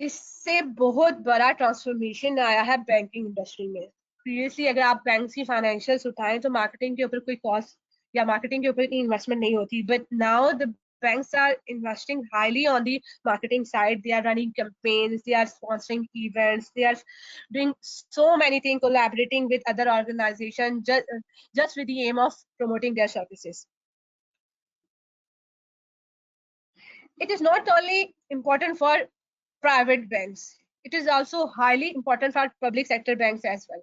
इससे बहुत बड़ा transformation आया है banking industry में. Previously अगर आप bank की financials उठाएं तो मार्केटिंग के ऊपर कोई कॉस्ट या मार्केटिंग के ऊपर इतनी इन्वेस्टमेंट नहीं होती, but now the banks are investing highly on the marketing side. They are running campaigns, they are sponsoring events, they are doing so many things, collaborating with other organizations just with the aim of promoting their services. It is not only important for private banks, it is also highly important for public sector banks as well.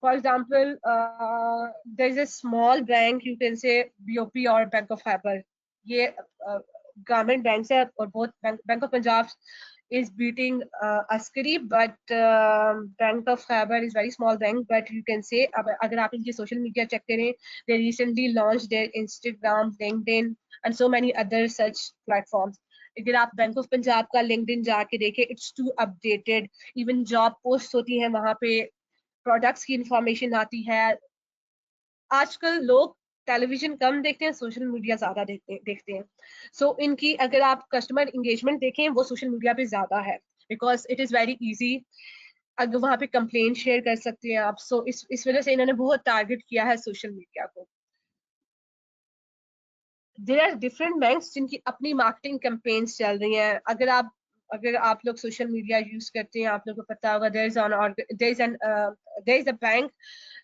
For example, there is a small bank, you can say BOP or Bank of Khyber. ये government banks है और both Bank of Punjab is beating Askari, but Bank of Khyber is very small bank. But you can say अगर आप इनकी social media check करें, they recently launched their Instagram, LinkedIn, and so many other such platforms. अगर आप bank of Punjab का LinkedIn जाके देखें, it's too updated. Even job post होती है वहां पे, प्रोडक्ट्स की इंफॉर्मेशन आती है. आजकल लोग टेलीविजन कम देखते हैं, सोशल मीडिया ज्यादा देखते हैं. सो इनकी अगर आप कस्टमर इंगेजमेंट देखें, वो सोशल मीडिया पे ज्यादा है because it is very easy. अगर वहां पे कंप्लेन शेयर कर सकते हैं आप. सो इस वजह से इन्होंने बहुत टारगेट किया है सोशल मीडिया को. देयर आर डिफरेंट बैंक्स जिनकी अपनी मार्केटिंग कैंपेन्स चल रही हैं. अगर आप लोग सोशल मीडिया यूज करते हैं, आप लोगों को पता होगा देयर इज अ बैंक,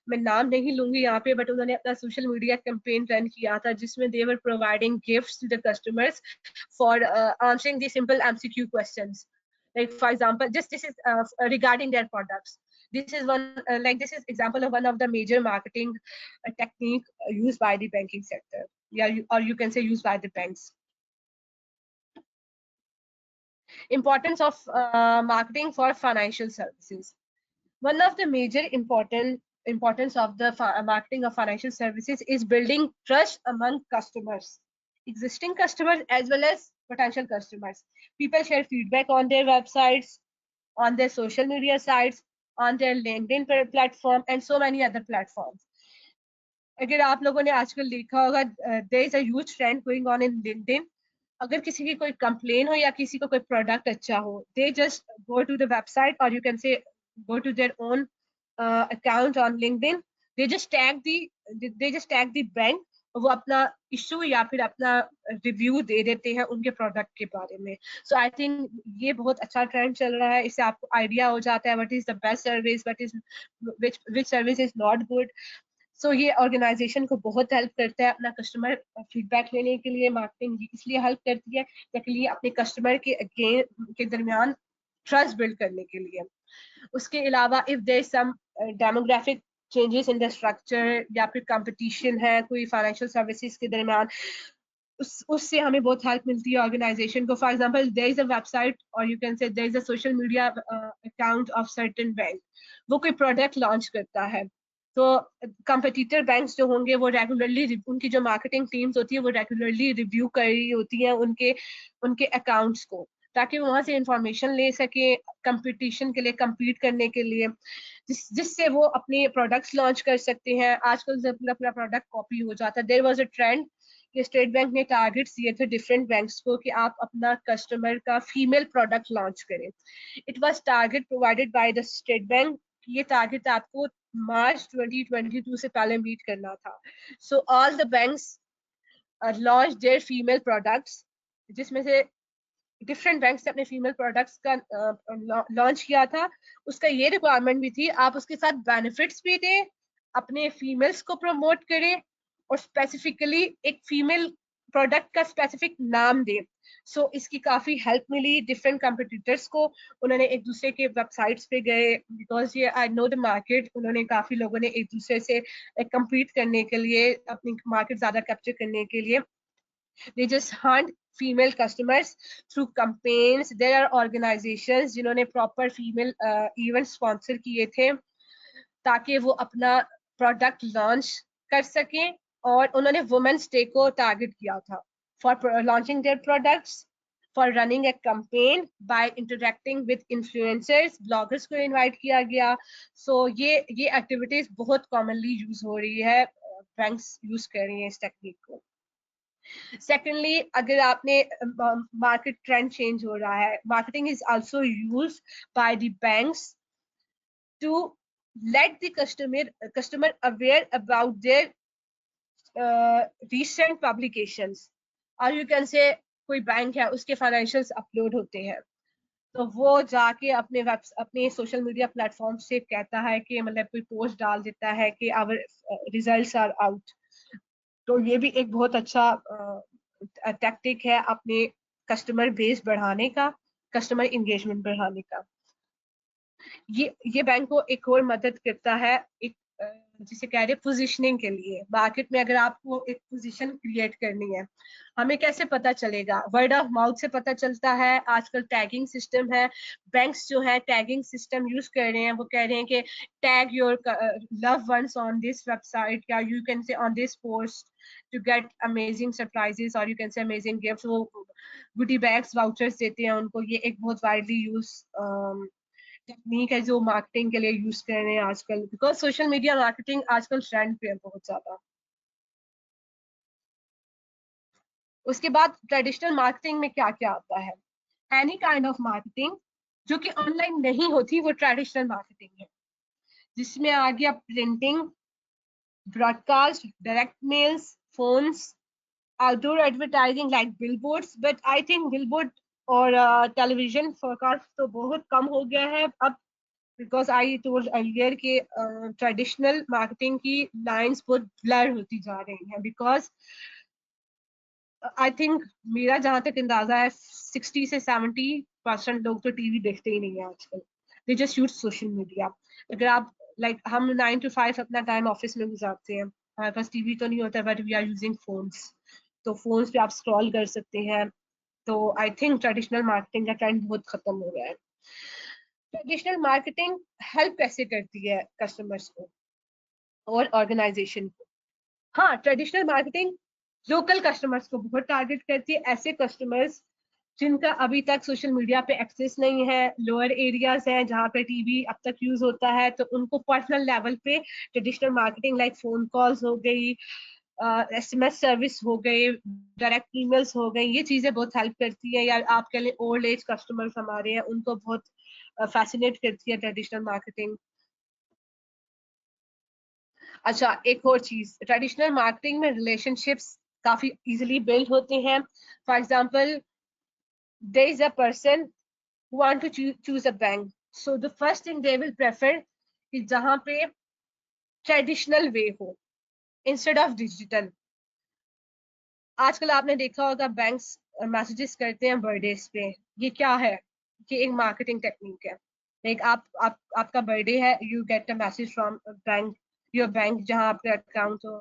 मैं नाम नहीं लूंगी यहाँ पे, बट उन्होंने अपना सोशल मीडिया कैंपेन रन किया था जिसमें they were providing gifts to the customers for answering the simple MCQ questions. Like for example, just this is regarding their products. This is example of one of the major marketing technique used by the banking sector. Yeah, or you can say used by the banks. Importance of marketing for financial services. One of the major importance of the marketing of financial services is building trust among customers, existing customers as well as potential customers. People share feedback on their websites, on their social media sites, on their LinkedIn platform, and so many other platforms. अगर आप लोगों ने आजकल देखा होगा, there is a huge trend going on in LinkedIn. अगर किसी की कोई कंप्लेन हो या किसी को कोई प्रोडक्ट अच्छा हो, they just go to the website, or you can say go to their own account on LinkedIn. They just tag the bank. वो अपना इशू या फिर अपना रिव्यू दे देते हैं उनके प्रोडक्ट के बारे में. सो आई थिंक ये बहुत अच्छा ट्रेंड चल रहा है. इससे आपको आइडिया हो जाता है what is the best service, which service is not good. So ये ऑर्गेनाइजेशन को बहुत हेल्प करता है अपना कस्टमर फीडबैक लेने के लिए. मार्केटिंग इसलिए हेल्प करती है ताकि अपने कस्टमर के दरमियान ट्रस्ट बिल्ड करने के लिए. उसके अलावा if there is some demographic changes in the structure या फिर कंपटीशन है कोई फाइनेंशियल सर्विसेज के दरमियान, उससे हमें बहुत हेल्प मिलती है ऑर्गेनाइजेशन को. For example, there is a website, और you can say there is a social media account of certain bank. वो कोई प्रोडक्ट लॉन्च करता है, तो कंपटीटर बैंक्स जो होंगे वो रेगुलरली, उनकी जो मार्केटिंग टीम्स होती है वो रेगुलरली रिव्यू कर रही होती है उनके अकाउंट्स को, ताकि वहां से इंफॉर्मेशन ले सके कंपटीशन के लिए, compete करने के लिए, जिससे वो अपने प्रोडक्ट्स लॉन्च कर सकते हैं. आजकल जब पूरा प्रोडक्ट कॉपी हो जाता है. देयर वाज अ ट्रेंड कि स्टेट बैंक ने टारगेट्स दिए थे डिफरेंट बैंक्स को कि आप अपना कस्टमर का फीमेल प्रोडक्ट लॉन्च करें. It was target provided by the state bank. ये टारगेट आपको मार्च 2022 से पहले मीट करना था. So all the banks launch their female products, जिसमें से डिफरेंट बैंक्स ने अपने फीमेल प्रोडक्ट्स का लॉन्च किया था. उसका ये रिक्वायरमेंट भी थी आप उसके साथ बेनिफिट्स भी दें, अपने फीमेल्स को प्रमोट करें और स्पेसिफिकली एक फीमेल प्रोडक्ट का स्पेसिफिक नाम दें. सो इसकी काफी हेल्प मिली डिफरेंट कंपटीटर्स को. उन्होंने एक दूसरे के वेबसाइट्स पे गए बिकॉज ये आई नो द मार्केट. उन्होंने काफी लोगों ने एक दूसरे से कम्पीट करने के लिए, अपनी मार्केट ज्यादा कैप्चर करने के लिए, they just hunt female customers through campaigns. There are organizations जिन्होंने proper female event sponsor किए थे ताकि वो अपना प्रोडक्ट लॉन्च कर सकें. और उन्होंने वुमेन्स डे को टारगेट किया था for launching their products, for running a campaign by interacting with influencers. Bloggers को इनवाइट किया गया. सो ये एक्टिविटीज बहुत कॉमनली यूज हो रही है, बैंक्स यूज कर रही हैं इस टेक्निक को. सेकेंडली, अगर आपने मार्केट ट्रेंड चेंज हो रहा है, marketing is also used by the banks to let the customer aware about their recent publications. और you can say कोई बैंक है उसके फाइनेंशियल्स अपलोड होते हैं तो वो जाके अपने सोशल मीडिया प्लेटफॉर्म से कहता है कि मतलब कोई पोस्ट डाल देता है कि आवर रिजल्ट्स आर आउट. तो ये भी एक बहुत अच्छा टैक्टिक है अपने कस्टमर बेस बढ़ाने का, कस्टमर इंगेजमेंट बढ़ाने का. ये बैंक को एक और मदद करता है एक जिसे कह रहे पोजीशनिंग के लिए. मार्केट में अगर आपको एक पोजीशन क्रिएट करनी है, हमें कैसे पता चलेगा? वर्ड ऑफ माउथ से पता चलता है. आजकल टैगिंग सिस्टम है, बैंक्स जो है टैगिंग सिस्टम यूज कर रहे हैं. वो कह रहे हैं कि tag your love once on this website या you can say on this post to get amazing surprises और you can say amazing gifts. वो गुडी बैग्स वाउचर्स देते हैं उनको. ये एक बहुत वाइडली यूज टेक्निक है जो मार्केटिंग के लिए यूज कर रहे हैं आजकल, बिकॉज सोशल मीडिया मार्केटिंग आजकल ट्रेंड पे है बहुत ज्यादा. उसके बाद ट्रेडिशनल मार्केटिंग में क्या क्या आता है? एनी काइंड ऑफ मार्केटिंग जो कि ऑनलाइन नहीं होती वो ट्रेडिशनल मार्केटिंग है, जिसमें आ गया printing, broadcast, direct mails, phones, outdoor advertising like billboards. But I think billboard और टेलीविजन फोरकास्ट तो बहुत कम हो गया है अब, because I told earlier कि ट्रेडिशनल मार्केटिंग की लाइंस बहुत ब्लर होती जा रही हैं. बिकॉज आई थिंक मेरा जहां तक अंदाजा है 60 से 70% लोग तो टीवी देखते ही नहीं है आजकल. They just use social media. अगर आप हम 9 to 5 अपना टाइम ऑफिस में गुजारते हैं, हमारे पास टीवी तो नहीं होता but we are using phones. तो फोन्स पे आप स्क्रॉल कर सकते हैं. तो आई थिंक ट्रेडिशनल मार्केटिंग का ट्रेंड बहुत खत्म हो गया है. ट्रेडिशनल मार्केटिंग हेल्प कैसे करती है कस्टमर्स को और ऑर्गेनाइजेशन को? हाँ, ट्रेडिशनल मार्केटिंग लोकल कस्टमर्स को बहुत टारगेट करती है. ऐसे कस्टमर्स जिनका अभी तक सोशल मीडिया पे एक्सेस नहीं है, लोअर एरियाज हैं जहाँ पे टीवी अब तक यूज होता है, तो उनको पर्सनल लेवल पे traditional marketing like phone calls हो गई, एसएमएस सर्विस हो गई, डायरेक्ट ईमेल्स हो गई, ये चीजें बहुत हेल्प करती है. या आप कह लें ओल्ड एज कस्टमर्स हमारे हैं, उनको बहुत फैसिनेट करती है ट्रेडिशनल मार्केटिंग. अच्छा, एक और चीज, ट्रेडिशनल मार्केटिंग में रिलेशनशिप्स काफी इजीली बिल्ड होते हैं. For example, there is a person who want to choose a bank, so the first thing they will prefer कि जहां पे ट्रेडिशनल वे हो इंस्टेड ऑफ डिजिटल. आजकल आपने देखा होगा बैंक्स मैसेजेस करते हैं बर्थडेज पे. ये क्या है? ये एक मार्केटिंग टेक्निक है. लाइक आपका बर्थडे है, you get a message from bank, your bank जहां आपका अकाउंट हो,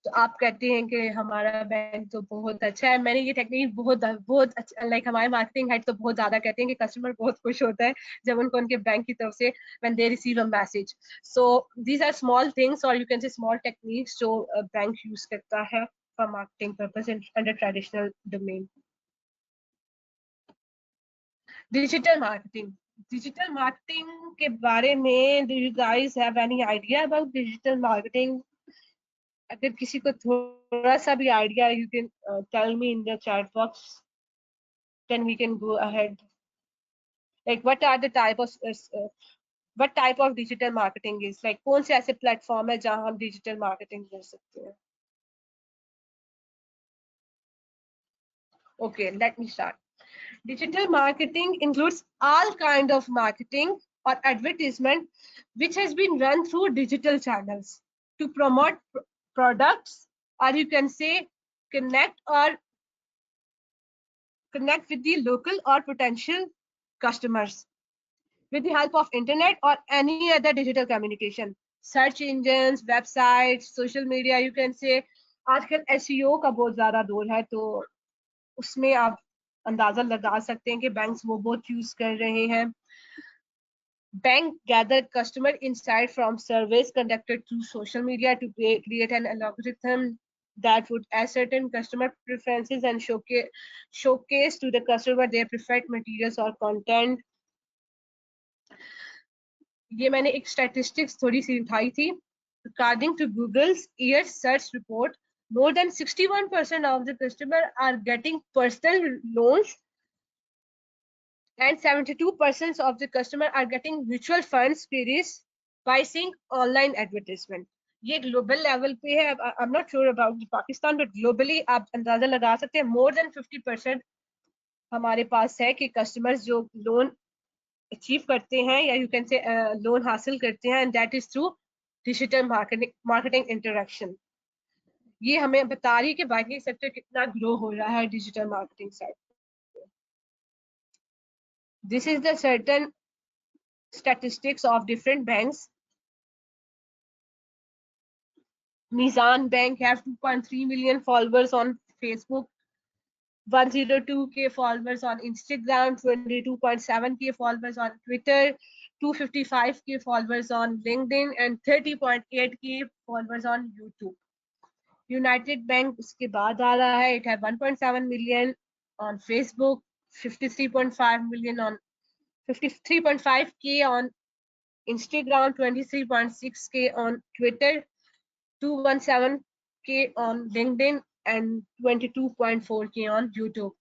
तो आप कहते हैं कि हमारा बैंक तो बहुत अच्छा है. मैंने ये टेक्निक बहुत बहुत अच्छा, लाइक हमारे मार्केटिंग हेड तो बहुत ज्यादा कहते हैं कि कस्टमर बहुत खुश होता है जब उनको उनके बैंक की तरफ से when they receive a message. So these are small things और you can say small techniques जो बैंक यूज करता है for marketing purpose and under traditional domain. Digital marketing. Digital marketing के बारे में do you guys have any idea about digital marketing? अगर किसी को थोड़ा सा भी idea, you can tell me in the chat box, then we can go ahead. Like what are the what type of digital marketing is, like कौन से ऐसे platform है जहां हम डिजिटल मार्केटिंग कर सकते हैं? Okay, let me start. Digital marketing includes all kind of marketing or advertisement which has been run through digital channels to promote products, or you can say connect with the local or potential customers with the help of internet or any other digital communication, search engines, websites, social media, you can say. आजकल SEO का बहुत ज्यादा दौर है, तो उसमें आप अंदाजा लगा सकते हैं कि बैंक्स वो बहुत यूज कर रहे हैं. Bank gather customer insight from surveys conducted through social media to create an algorithm that would ascertain customer preferences and showcase to the customer their preferred materials or content. ये मैंने एक statistics थोड़ी सी उठाई थी. According to Google's year search report, more than 61% of the customers are getting personal loans and 72% of the customer are getting mutual funds queries by seeing online advertisement. ये global level पे है. I am not sure about Pakistan, but globally आप अंदाजा लगा सकते हैं more than 50% हमारे पास है कि कस्टमर्स जो लोन अचीव करते हैं या यू कैन से लोन हासिल करते हैं, and that is through digital marketing interaction. ये हमें बता रही है कि बैंकिंग सेक्टर कितना ग्रो हो रहा है digital marketing side. This is the certain statistics of different banks. Mizan Bank have 2.3 million followers on Facebook, 102k followers on Instagram, 22.7k followers on Twitter, 255k followers on LinkedIn, and 30.8k followers on YouTube. United Bank उसके बाद आ रहा है. It have 1.7 million on Facebook, 53.5 million on 53.5k on Instagram, 23.6k on Twitter, 217k on LinkedIn and 22.4k on YouTube.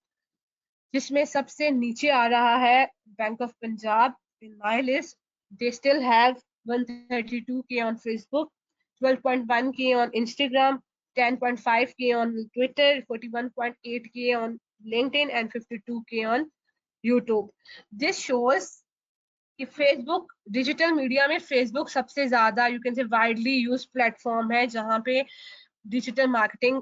जिसमें सबसे नीचे आ रहा है bank of Punjab in my list. They still have 132k on Facebook, 12.1k on Instagram, 10.5k on Twitter, 41.8k on LinkedIn and 52k on YouTube. This shows कि Facebook digital media में Facebook सबसे ज्यादा you can से widely use platform है, जहां पे digital marketing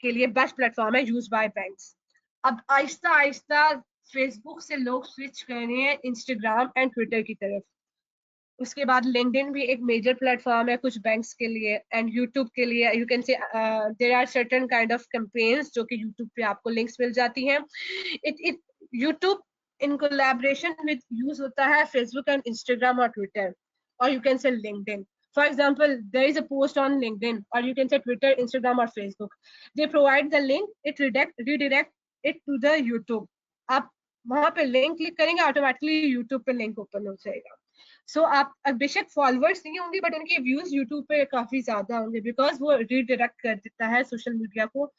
के लिए बेस्ट प्लेटफॉर्म है यूज बाय बैंक्स. अब आहिस्ता आहिस्ता फेसबुक से लोग स्विच कर रहे हैं इंस्टाग्राम एंड ट्विटर की तरफ. उसके बाद लिंक्डइन भी एक मेजर प्लेटफॉर्म है कुछ बैंक्स के लिए, एंड यूट्यूब के लिए you can say there are certain kind of campaigns जो कि यूट्यूब पे आपको लिंक्स मिल जाती हैं. It YouTube in collaboration with use hota hai Facebook and Instagram or Twitter, or you can say LinkedIn. For example, there is a post on LinkedIn, or you can say Twitter, Instagram or Facebook. They provide the link, it redirect it to the YouTube. आप वहां पे link click करेंगे, automatically YouTube पे link open हो जाएगा. सो आप बेशक followers नहीं होंगे, बट उनके व्यूज यूट्यूब पे काफी ज्यादा होंगे, बिकॉज वो रिडायरेक्ट कर देता है सोशल मीडिया को.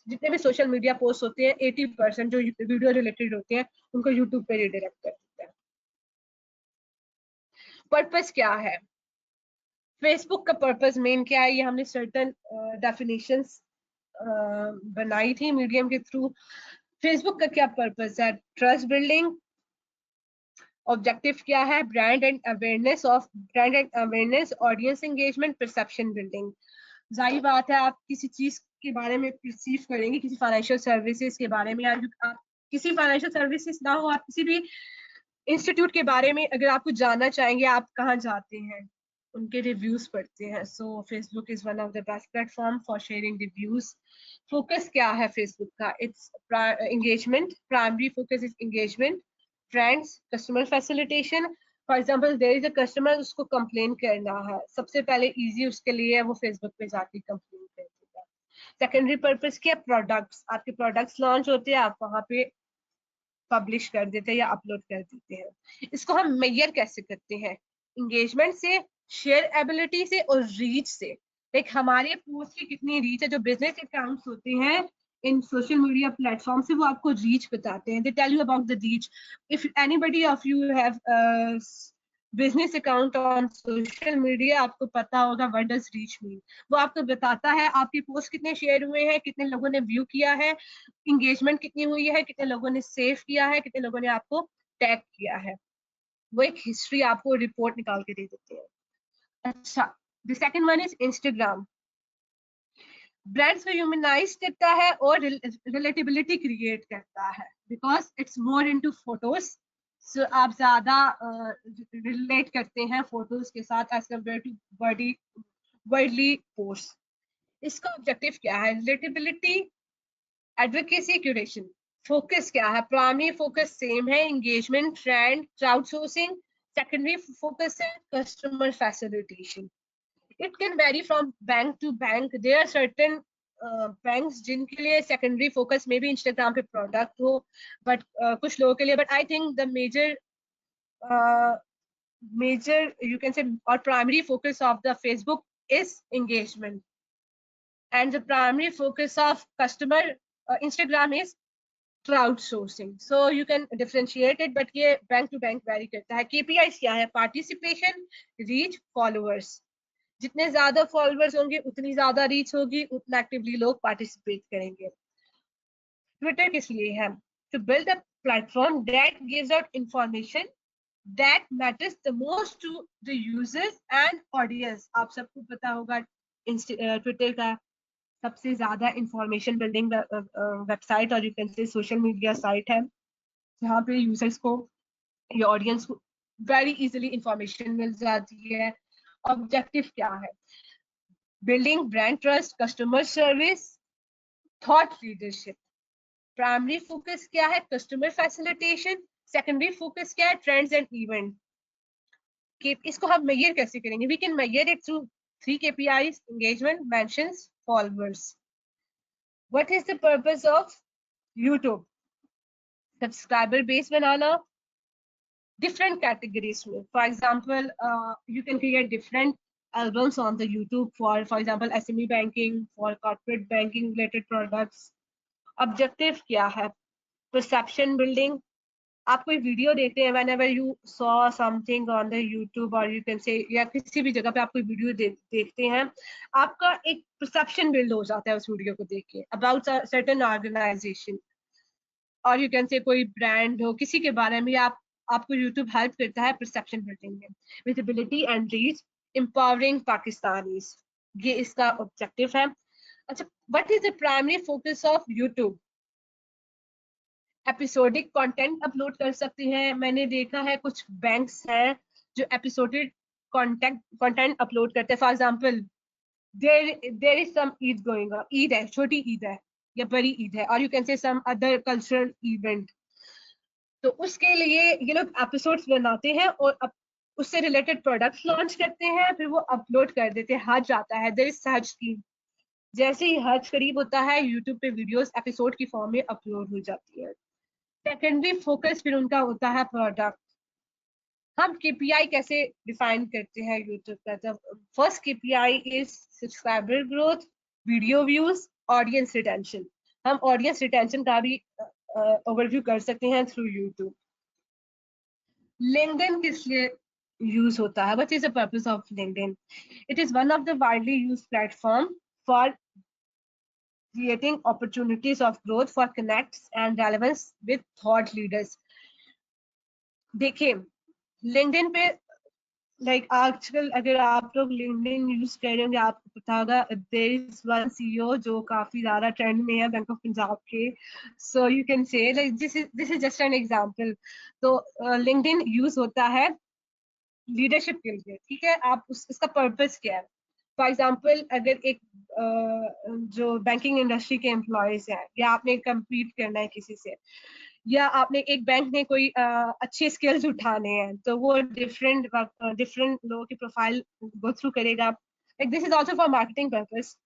जितने भी सोशल मीडिया पोस्ट होते हैं 80% जो वीडियो रिलेटेड होते हैं उनको यूट्यूब पे रिडायरेक्ट कर देता है. पर्पस क्या है फेसबुक का? पर्पस मेन क्या है, ये हमने सर्टन डेफिनेशंस बनाई थी मीडियम के थ्रू. फेसबुक का क्या पर्पस है? Trust building. ऑब्जेक्टिव क्या है? Brand and awareness, audience engagement, perception building. जाहिर बात है आप किसी चीज के बारे में परसीव करेंगे, किसी फाइनेंशियल सर्विसेज के बारे में, आप किसी फाइनेंशियल सर्विसेज ना हो, आप किसी भी इंस्टीट्यूट के बारे में अगर आपको जानना चाहेंगे, आप कहाँ जाते हैं? उनके रिव्यूज पढ़ते हैं. So Facebook is one of the best platform for sharing reviews. Focus क्या है फेसबुक का? It's engagement. Primary focus is engagement, friends, customer facilitation. For example there is a customer, उसको कंप्लेन करना है, सबसे पहले इजी उसके लिए है वो फेसबुक पे जाके कंप्लेन कर देगा. सेकेंडरी पर्पस क्या? प्रोडक्ट्स. आपके प्रोडक्ट्स लॉन्च होते हैं, आप वहां पे पब्लिश कर देते हैं या अपलोड कर देते हैं. इसको हम मेजर कैसे करते हैं? एंगेजमेंट से, शेयर एबिलिटी से और रीच से. लाइक हमारे पोस्ट की कितनी रीच है। जो बिजनेस अकाउंट्स होते हैं इन सोशल मीडिया प्लेटफॉर्म से, वो आपको रीच बताते हैं, they tell you about the reach. If anybody of you have business account on social media, आपको पता होगा व्हाट डज रीच मीन। वो आपको बताता है आपकी पोस्ट कितने शेयर हुए हैं, कितने लोगों ने व्यू किया है, इंगेजमेंट कितनी हुई है, कितने लोगों ने सेव किया है, कितने लोगों ने आपको टैग किया है। वो एक हिस्ट्री आपको रिपोर्ट निकाल के दे देते हैं। अच्छा, the second one is Instagram. Brands को ह्यूमनाइज करता है और रिलेटेबिलिटी क्रिएट करता है, because it's more into photos. So आप ज्यादा रिलेट करते हैं फोटोज के साथ as compare to wordly post. इसका ऑब्जेक्टिव क्या है? Relatability, advocacy, curation. फोकस क्या है? प्राइमरी फोकस सेम है, engagement, trend, crowd sourcing. Secondary focus है customer facilitation. It can vary from bank to bank. There are certain banks जिनके लिए secondary focus में भी Instagram पे product हो, but कुछ लोगों के लिए, but I think the uh, major you can say or primary focus of the Facebook is engagement, and the primary focus of customer Instagram is crowdsourcing. So you can differentiate it, but ये bank to bank vary करता है। KPIs क्या है? Participation, reach, followers। जितने ज्यादा followers होंगे उतनी ज्यादा रीच होगी, उतना एक्टिवली लोग पार्टिसिपेट करेंगे। ट्विटर किस लिए है? To build a platform that gives out information that matters the most to the users and audience. आप सबको पता होगा ट्विटर का सबसे ज्यादा इंफॉर्मेशन बिल्डिंग वेबसाइट और you can say social media site है, जहाँ पे यूजर्स को या ऑडियंस को वेरी इजीली इंफॉर्मेशन मिल जाती है। ऑब्जेक्टिव क्या है? Building brand trust, customer service, thought leadership. Primary focus क्या है? Customer facilitation. सेकेंडरी फोकस क्या है? Trends and event. इसको हम मेजर कैसे करेंगे? We can measure it through 3 KPIs: engagement, mentions, followers. What is the purpose of YouTube? Subscriber base banana different categories में. For example, you can create different albums on the YouTube for example SME banking, for corporate banking related products. Objective क्या है? Perception building. आप कोई video देखते हैं, whenever you saw something on the YouTube or you can say या किसी भी जगह पे आप कोई वीडियो देखते हैं, आपका एक perception build हो जाता है उस वीडियो को देख के about a certain organization और यू कैन से कोई ब्रांड हो, किसी के बारे में आपको यूट्यूब हेल्प करता है परसेप्शन बिल्डिंग में। Visibility and reach, empowering Pakistanis, ये इसका ऑब्जेक्टिव है। अच्छा, what is the primary focus of YouTube? Episodic content upload कर सकते हैं। मैंने देखा है कुछ बैंक्स हैं जो एपिसोडिक कंटेंट अपलोड करते हैं। For example there is some Eid going on, Eid है, छोटी ईद है या बड़ी ईद है, और यू कैन से सम अदर कल्चरल इवेंट, तो उसके लिए ये लोग एपिसोड्स बनाते हैं और उससे रिलेटेड प्रोडक्ट्स लॉन्च करते हैं, फिर वो अपलोड कर देते हैं। हज आता है, देयर इज हज स्कीम। जैसे ही हज करीब होता है, यूट्यूब पे वीडियोस एपिसोड की फॉर्म में अपलोड हो जाती है। सेकेंडरी फोकस फिर उनका होता है प्रोडक्ट। हम केपीआई कैसे डिफाइन करते हैं यूट्यूब का? जब first KPI is subscriber growth, video views, audience retention. हम ऑडियंस रिटेंशन का भी ओवरव्यू कर सकते हैं थ्रू यूट्यूब। लिंक्डइन किस लिए यूज होता है? What is the purpose of LinkedIn? It is one of the widely used platform for creating opportunities of growth for connects and relevance with thought leaders. देखिए, LinkedIn पे like आजकल अगर आप लोग लिंक्डइन यूज कर रहे होंगे, आपको पता होगा देयर इज वन सीईओ जो काफी ज्यादा ट्रेंड में है बैंक ऑफ पंजाब के। सो यू कैन से like this is just an example. तो लिंक्डइन यूज होता है लीडरशिप के लिए, ठीक है। आप इसका पर्पस क्या है? फॉर एग्जाम्पल, अगर एक जो बैंकिंग इंडस्ट्री के एम्प्लॉयज हैं, या आपने कम्पीट करना है किसी से, या आपने एक बैंक में कोई अच्छे स्किल्स उठाने हैं, तो वो डिफरेंट लोगों की प्रोफाइल गो थ्रू करेगा। Like this is also for marketing purpose.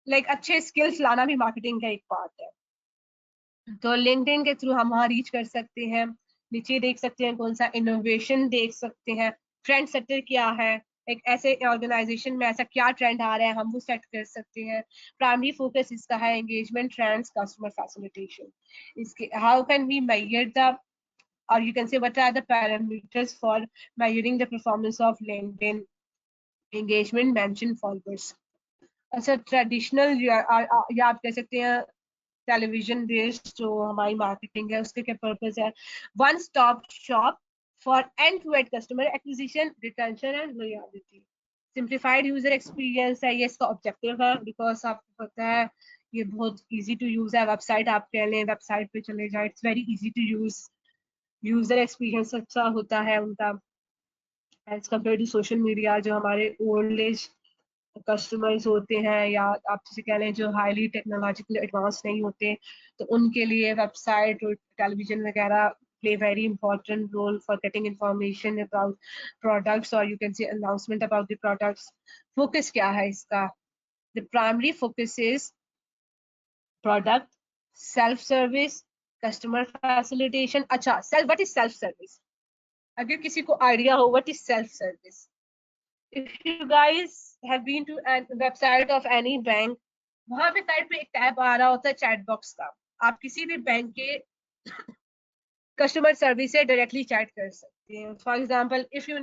Like अच्छे स्किल्स लाना भी मार्केटिंग का एक पार्ट है। तो लिंक्डइन के थ्रू हम वहाँ रीच कर सकते हैं। नीचे देख सकते हैं कौन सा इनोवेशन, देख सकते हैं ट्रेंड सेटर क्या है, एक ऐसे ऑर्गेनाइजेशन में ऐसा क्या ट्रेंड आ रहा है, हम वो सेट कर सकते हैं. प्राइमरी फोकस इसका है एंगेजमेंट ट्रेंड्स, कस्टमर फैसिलिटेशन. इसके how can we measure the, or you can say what are the parameters for measuring the performance of LinkedIn engagement mention followers. अच्छा, ट्रेडिशनल या आप कह सकते हैं टेलीविजन बेस्ड जो हमारी मार्केटिंग है उसके क्या पर्पस है. One stop shop for end to end customer acquisition, retention and loyalty. Simplified user experience है, ये इसका ऑब्जेक्टिव है. बिकॉज आपको पता है ये बहुत इजी टू यूज है. वेबसाइट आप कह लें, वेबसाइट पे चले जाए, it's very easy to use. User experience अच्छा होता है उनका as compare to social media. जो हमारे ओल्ड एज कस्टमर्स होते हैं या आप जैसे कह लें जो हाईली टेक्नोलॉजिकली एडवांस नहीं होते, तो उनके लिए वेबसाइट और टेलीविजन वगैरह play very important role for getting information about products, or you can say announcement about the products. Focus क्या है इसका? The primary focus is product, self service, customer facilitation. अच्छा, self, what is self service? अगर किसी को idea हो what is self service, if you guys have been to a website of any bank, वहां पे साइड पे एक tab आ रहा होता है चैट बॉक्स का. आप किसी भी बैंक के कस्टमर सर्विस से डायरेक्टली चैट कर सकते हैं. For example, if you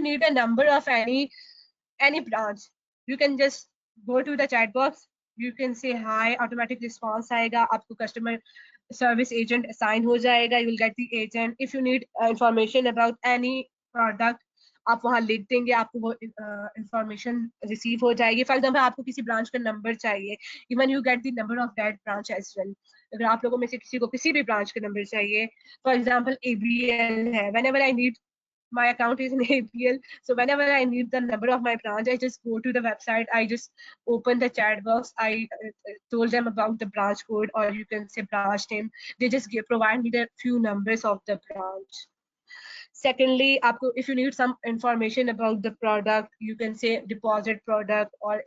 need a number of any branch, you can just go to the chat box, you can say hi, automatic response आएगा, आपको customer service agent assign हो जाएगा, you will get the agent. If you need information about any product, आप वहाँ लिख देंगे, आपको वो इंफॉर्मेशन रिसीव हो जाएगी. फॉर एग्जाम्पल, आपको किसी ब्रांच का नंबर चाहिए, even you get the number of that branch as well. अगर आप लोगों में से किसी को किसी भी ब्रांच का नंबर चाहिए, फॉर एग्जाम्पल ABL है, whenever I need, my account is in ABL, so whenever I need the number of my branch, I just go to the website, I just open the chat box, I told them about the branch code, or you can say branch name, they just provide me the few numbers of the branch. Secondly, आपको if you need some information about the product, you can say deposit product or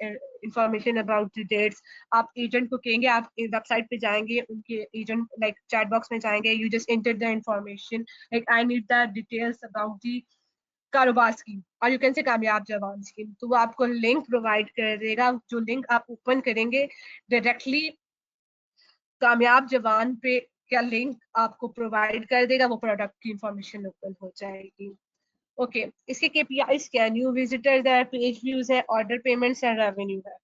information about the dates, आप agent को कहेंगे, आप website पे जाएंगे, उनके agent like chat box में जाएंगे, you just enter the information like I need the details about the कारोबार स्कीम, और यू कैन से कामयाब जवान स्कीम. तो वो आपको लिंक प्रोवाइड कर देगा, जो लिंक आप ओपन करेंगे डायरेक्टली कामयाब जवान पे क्या लिंक आपको प्रोवाइड कर देगा, वो प्रोडक्ट की इंफॉर्मेशन ओपन हो जाएगी. ओके, इसके KPIs क्या है? न्यू विजिटर्स है, पेज व्यूज है, ऑर्डर पेमेंट्स है, रेवेन्यू है.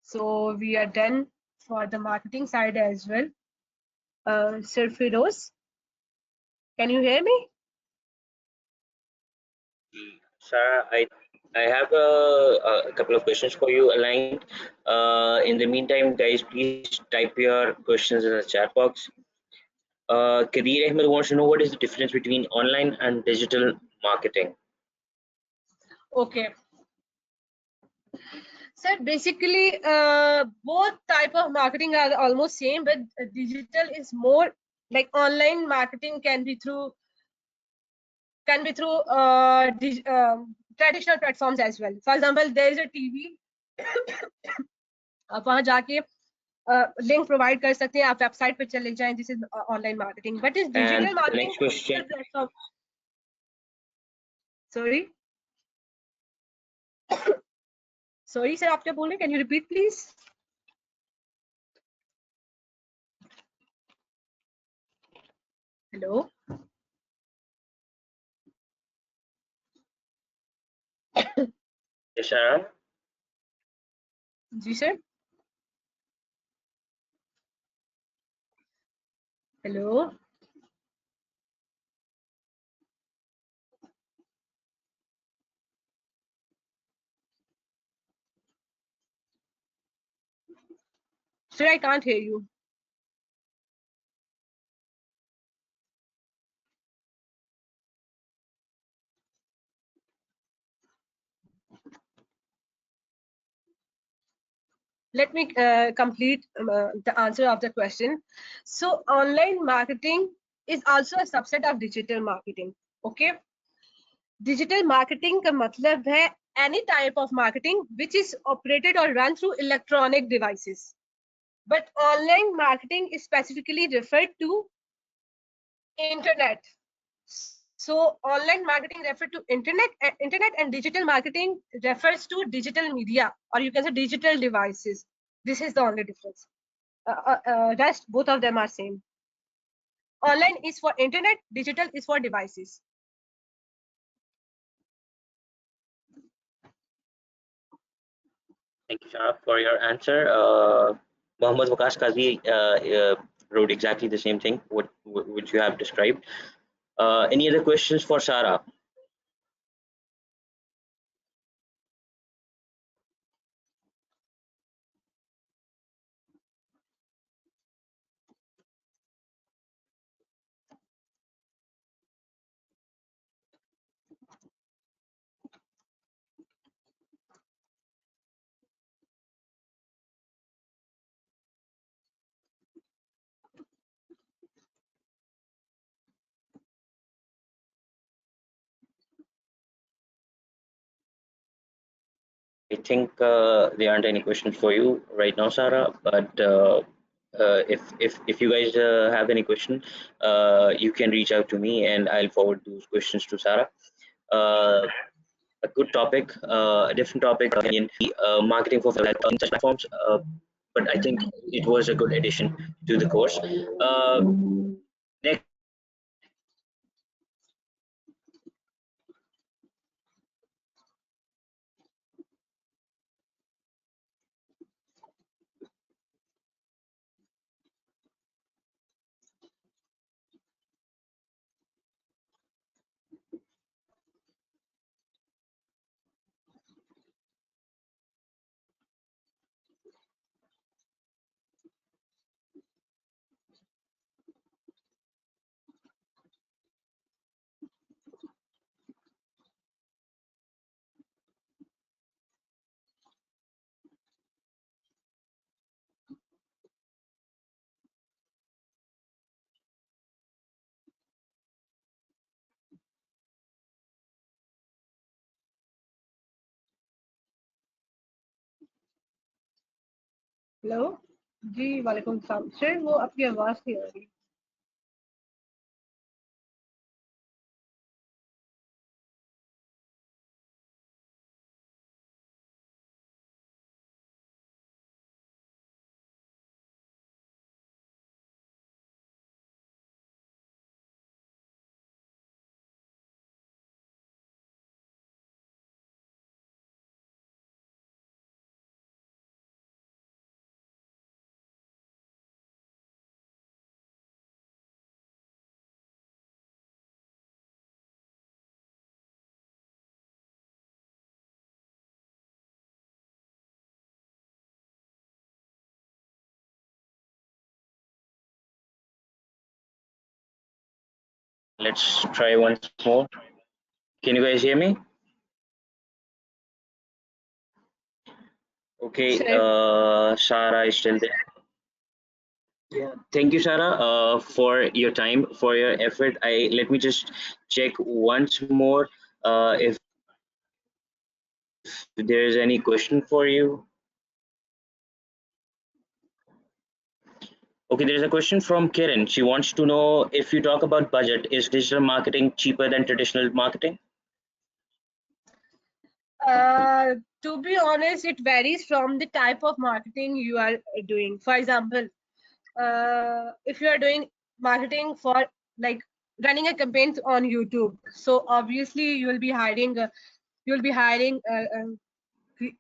So we are done for the marketing side as well. Sir Firoz, can you hear me? Sarah, I have a couple of questions for you aligned. In the meantime, guys, please type your questions in the chat box. Kadir Ahmed wants to know what is the difference between online and digital marketing. Okay. Sir, basically, both type of marketing are almost same, but digital is more like online marketing can be through traditional platforms as well. For example, there is a TV. आप वहां जाके link provide कर सकते हैं, आप website पे चले जाएं, this is online marketing. But is digital marketing platform. Sorry sorry sir, आप क्या बोल रहे हैं? Can you repeat please? Hello Sarah? जी sir. Hello sir, I can't hear you. Let me complete the answer of the question. So online marketing is also a subset of digital marketing. Okay, digital marketing का मतलब है any type of marketing which is operated or run through electronic devices, but online marketing is specifically referred to internet. So online marketing refers to internet and digital marketing refers to digital media, or you can say digital devices. This is the only difference. Rest both of them are same. Online is for internet, digital is for devices. Thank you, Shara, for your answer. Mohammad Waqas Qazi wrote exactly the same thing, which you have described. Any other questions for Sarah? I think there aren't any questions for you right now, Sarah. But if you guys have any question, you can reach out to me, and I'll forward those questions to Sarah. Uh, a good topic, a different topic in marketing for on such platforms. But I think it was a good addition to the course. Next, hello ji वालेकुम सलाम sir वो आपकी आवाज नहीं आ रही let's try once more. Can you guys hear me? Okay, sir Sarah is still there. Yeah, thank you, Sarah, for your time, for your effort. I let me just check once more if there is any question for you. Okay, there is a question from Kiran. She wants to know, if you talk about budget, is digital marketing cheaper than traditional marketing? uh, to be honest it varies from the type of marketing you are doing. For example, if you are doing marketing for like running a campaign on YouTube, so obviously you'll be hiring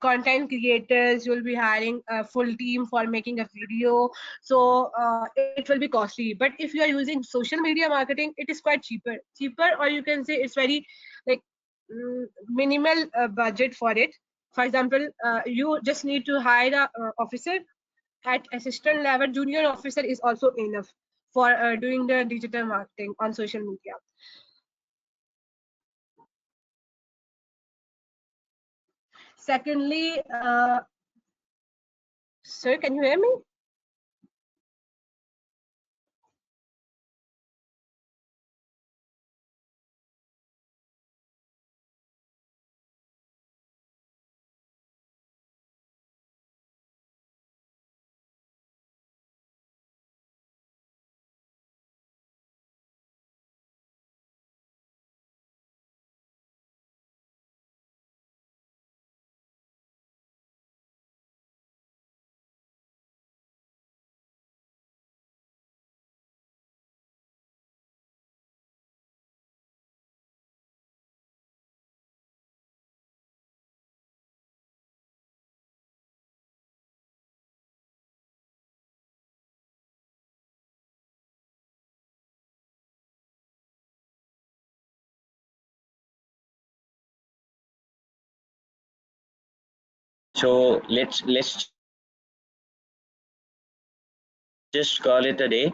content creators, you'll be hiring a full team for making a video, so it will be costly. But if you are using social media marketing, it is quite cheaper, or you can say it's very like minimal budget for it. For example, you just need to hire a officer at assistant level. Junior officer is also enough for doing the digital marketing on social media. Secondly, sir, can you hear me? So let's just call it a day.